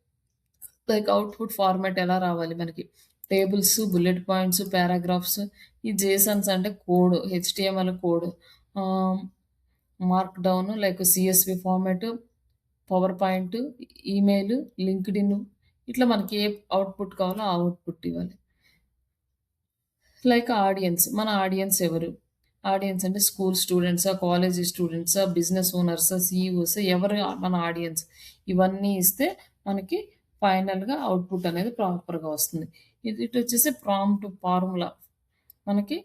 లైక్ అవుట్‌పుట్ ఫార్మాట్ ఎలా రావాలి మనకి? Tables, bullet points, paragraphs. ఈ జేసన్స్ అంటే code, HTML code. Ah, markdown like CSV format, PowerPoint, email, LinkedIn ఇట్లా మనకి ఏ అవుట్‌పుట్ కావాలో ఆ అవుట్‌పుట్ ఇవ్వాలి. Like audience. మన ఆడియన్స్ ఎవరు? ఆడియన్స్ అంటే స్కూల్ స్టూడెంట్సా, కాలేజీ స్టూడెంట్సా, బిజినెస్ ఓనర్సా, సీఈఓసా ఎవరు మన ఆడియన్స్? ఇవన్నీ ఇస్తే మనకి ఫైనల్‌గా అవుట్‌పుట్ అనేది ప్రాపర్‌గా వస్తుంది. ఇటొచ్చేసి ప్రాంప్ట్ ఫార్ములా. మనకి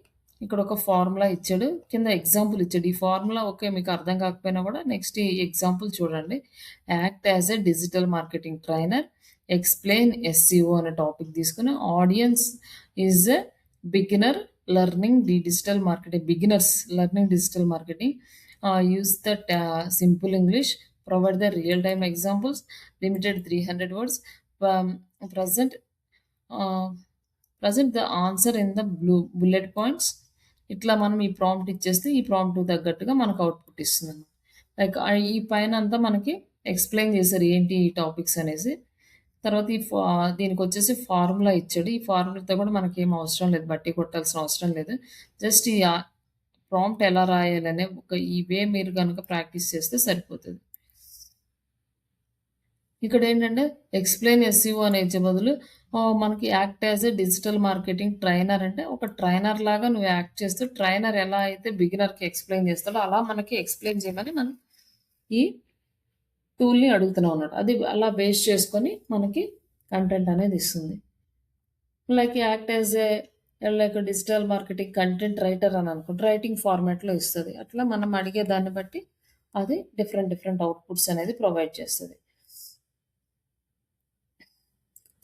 ఇక్కడ ఒక ఫార్ములా ఇచ్చాడు. కింద ఎగ్జాంపుల్ ఇచ్చాడు. ఈ ఫార్ములా ఓకే మీకు అర్థం కాకపోయినా కూడా నెక్స్ట్ ఈ ఎగ్జాంపుల్ చూడండి. Act as a digital marketing trainer. Explain SCO అనే టాపిక్ తీసుకొని audience is a beginner learning the digital marketing. Beginners learning digital marketing. Use that simple English. Provide the real time examples. Limited 300 words. Present ah, present the answer in the bullet points. ఇట్లా మనం ఈ prompt ఇచ్చేస్తే ఈ ప్రాంప్ట్‌కి తగ్గట్టుగా మనకు output ఇస్తుందన్నమాట. Like ఈ పైనంతా మనకి ఎక్స్‌ప్లెయిన్ చేశారు ఏంటి ఈ టాపిక్స్ అనేసి. తర్వాత దీనికొచ్చేసి ఫార్ములా ఇచ్చాడు. ఈ ఫార్ములాతో కూడా మనకేం అవసరం లేదు. బట్టి కొట్టాల్సిన అవసరం లేదు. జస్ట్ ఈ ప్రాంప్ట్ ఎలా రాయాలనే ఒక ఈ వే మీరు గనుక ప్రాక్టీస్ చేస్తే సరిపోతది. ఇక్కడేంటంటే ఎక్స్‌ప్లెయిన్ ఎస్‌సిఓ అనే ఇచ్చే బదులు మనకి act as a digital marketing trainer అంటే ఒక ట్రైనర్ లాగా నువ్వు యాక్ట్ చేస్తూ ట్రైనర్ ఎలా అయితే బిగినర్‌కి ఎక్స్‌ప్లెయిన్ చేస్తాడో అలా మనకి ఎక్స్‌ప్లెయిన్ చేయమని మనం ఈ టూల్‌ని అడుగుతున్నాం అన్నమాట. అది అలా బేస్ చేసుకొని మనకి కంటెంట్ అనేది ఇస్తుంది. Like act as like digital marketing content writer అని అనుకోండి. రైటింగ్ ఫార్మాట్‌లో ఇస్తది. అట్లా మనం అడిగే దాన్ని బట్టి అది డిఫరెంట్ డిఫరెంట్ అవుట్‌పుట్స్ అనేది ప్రొవైడ్ చేస్తది.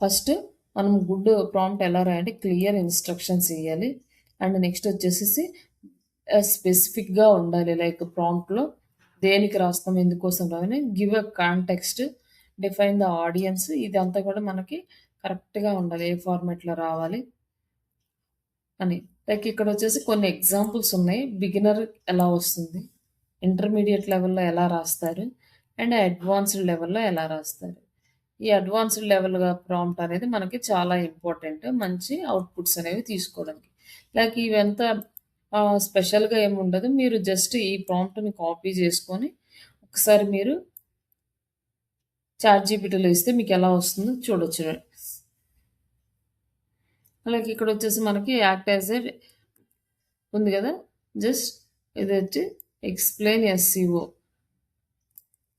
ఫస్ట్ మనం గుడ్ ప్రాంప్ట్ ఎలా రాయాలంటే క్లియర్ ఇన్‌స్ట్రక్షన్స్ ఇయ్యాలి. అండ్ నెక్స్ట్ వచ్చేసేసి స్పెసిఫిక్‌గా ఉండాలి. లైక్ ప్రాంప్ట్‌లో దేనికి రాస్తాం, ఎందుకోసం రాయాలి, give a context, define the audience ఇదంతా కూడా మనకి కరెక్ట్‌గా ఉండాలి. ఏ ఫార్మాట్‌లో రావాలి అని. లైక్ ఇక్కడొచ్చేసి కొన్ని ఎగ్జాంపుల్స్ ఉన్నాయి. బిగినర్ ఎలా వస్తుంది, ఇంటర్మీడియేట్ లెవెల్‌లో ఎలా రాస్తారు, అండ్ అడ్వాన్స్‌డ్ లెవెల్‌లో ఎలా రాస్తారు. ఈ అడ్వాన్స్‌డ్ లెవెల్‌గా ప్రాంప్ట్ అనేది మనకి చాలా ఇంపార్టెంట్. మంచి అవుట్‌పుట్స్ అనేవి తీసుకోవడానికి. లైక్ ఇవంతా స్పెషల్‌గా ఏముండదు. మీరు జస్ట్ ఈ ప్రాంప్ట్‌ని కాపీ చేసుకొని ఒకసారి మీరు చాట్‌జీపీటీలో ఇస్తే మీకెలా వస్తుందో చూడొచ్చు. అలాగే ఇక్కడొచ్చేసి మనకి యాక్ట్ యాస్ ఎ ఉంది గదా! జస్ట్ ఇదొచ్చి ఎక్స్‌ప్లెయిన్ ఎస్‌సిఓ.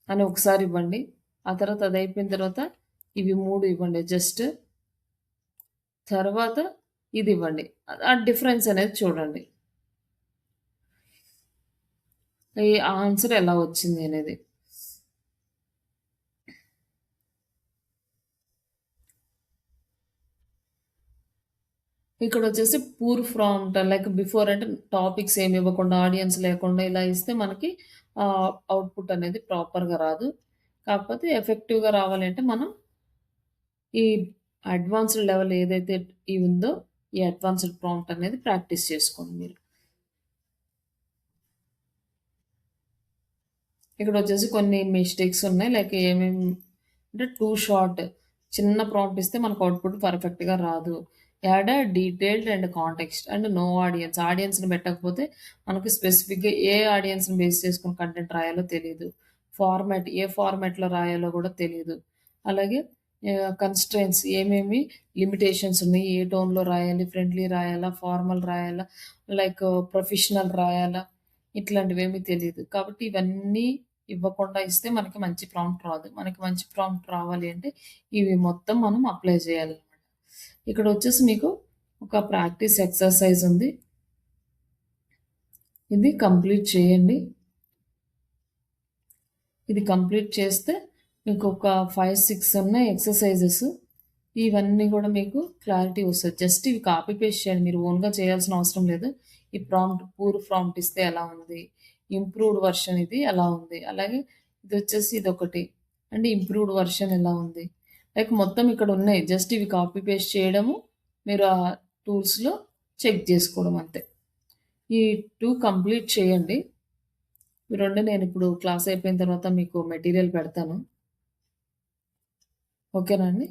అని ఒకసారి ఇవ్వండి. ఆ తర్వాత అదయిపోయిన తర్వాత ఇవి 3 ఇవ్వండి జస్ట్. తర్వాత ఇదివ్వండి. ఆ డిఫరెన్స్ అనేది చూడండి. ఈ ఆన్సర్ ఎలా వచ్చింది అనేది. ఇక్కడొచ్చేసి పూర్ ప్రాంప్ట్ లైక్ బిఫోర్ అంటే టాపిక్స్ ఏమి ఇవ్వకుండా, ఆడియన్స్ లేకుండా ఇలా ఇస్తే మనకి అవుట్‌పుట్ అనేది ప్రాపర్‌గా రాదు. కాకపోతే ఎఫెక్టివ్‌గా రావాలి అంటే మనం ఈ అడ్వాన్స్‌డ్ లెవెల్ ఏదైతే ఉందో, ఈ అడ్వాన్స్‌డ్ ప్రాంప్ట్ అనేది ప్రాక్టీస్ చేసుకోండి మీరు. ఇక్కడొచ్చేసి కొన్ని మిస్టేక్స్ ఉన్నాయి. లైక్ ఏమేమి అంటే టూ షార్ట్ చిన్న ప్రాంప్ట్ ఇస్తే మనకు అవుట్‌పుట్ పర్ఫెక్ట్‌గా రాదు. Add a detailed and context and know audience. ఆడియన్స్‌ని పెట్టకపోతే మనకి స్పెసిఫిక్‌గా ఏ ఆడియన్స్‌ని బేస్ చేసుకొని కంటెంట్ రాయాలో తెలీదు. ఫార్మాట్ ఏ ఫార్మాట్‌లో రాయాలో గూడా తెలీదు. అలాగే కన్‌స్ట్రెయింట్స్ ఏమేమి లిమిటేషన్స్ ఉన్నాయి. ఏ టోన్‌లో రాయాలి, ఫ్రెండ్లీ రాయాలా, ఫార్మల్ రాయాలా, లైక్ ప్రొఫెషనల్ రాయాలా, ఇట్లాంటివేమీ తెలీదు. కాబట్టి ఇవన్నీ ఇవ్వకుండా ఇస్తే మనకి మంచి ప్రాంప్ట్ రాదు. మనకి మంచి ప్రాంప్ట్ రావాలి అంటే ఇవి మొత్తం మనం అప్లై చేయాలనమాట. ఇక్కడొచ్చేసి మీకు ఒక ప్రాక్టీస్ ఎక్సర్‌సైజ్ ఉంది. ఇది కంప్లీట్ చేయండి. ఇది కంప్లీట్ చేస్తే మీకొక 5, 6 ఉన్నాయి ఎక్సర్‌సైజెస్. ఇవన్నీ గూడా మీకు క్లారిటీ వస్తది. జస్ట్ ఇవి కాపీ పేస్ట్ చేయండి. మీరు ఓన్‌గా చేయాల్సిన అవసరం లేదు. ఈ ప్రాంప్ట్ పూర్ ప్రాంప్ట్ ఇస్తే ఎలా ఉంది? ఇంప్రూవ్డ్ వర్షన్ ఇది ఎలా ఉంది? అలాగే ఇదొచ్చేసి ఇదొకటి. అండ్ ఇంప్రూవ్డ్ వర్షన్ ఎలా ఉంది? లైక్ మొత్తం ఇక్కడ ఉన్నాయి. జస్ట్ ఇవి కాపీ పేస్ట్ చేయడము, మీరు ఆ టూల్స్‌లో చెక్ జేసుకోవడం అంతే. ఈ 2 కంప్లీట్ చేయండి. ఈ 2 నేనిప్పుడు క్లాస్ అయిపోయిన తర్వాత మీకు మెటీరియల్ పెడతాను. ఓకేనా అండి?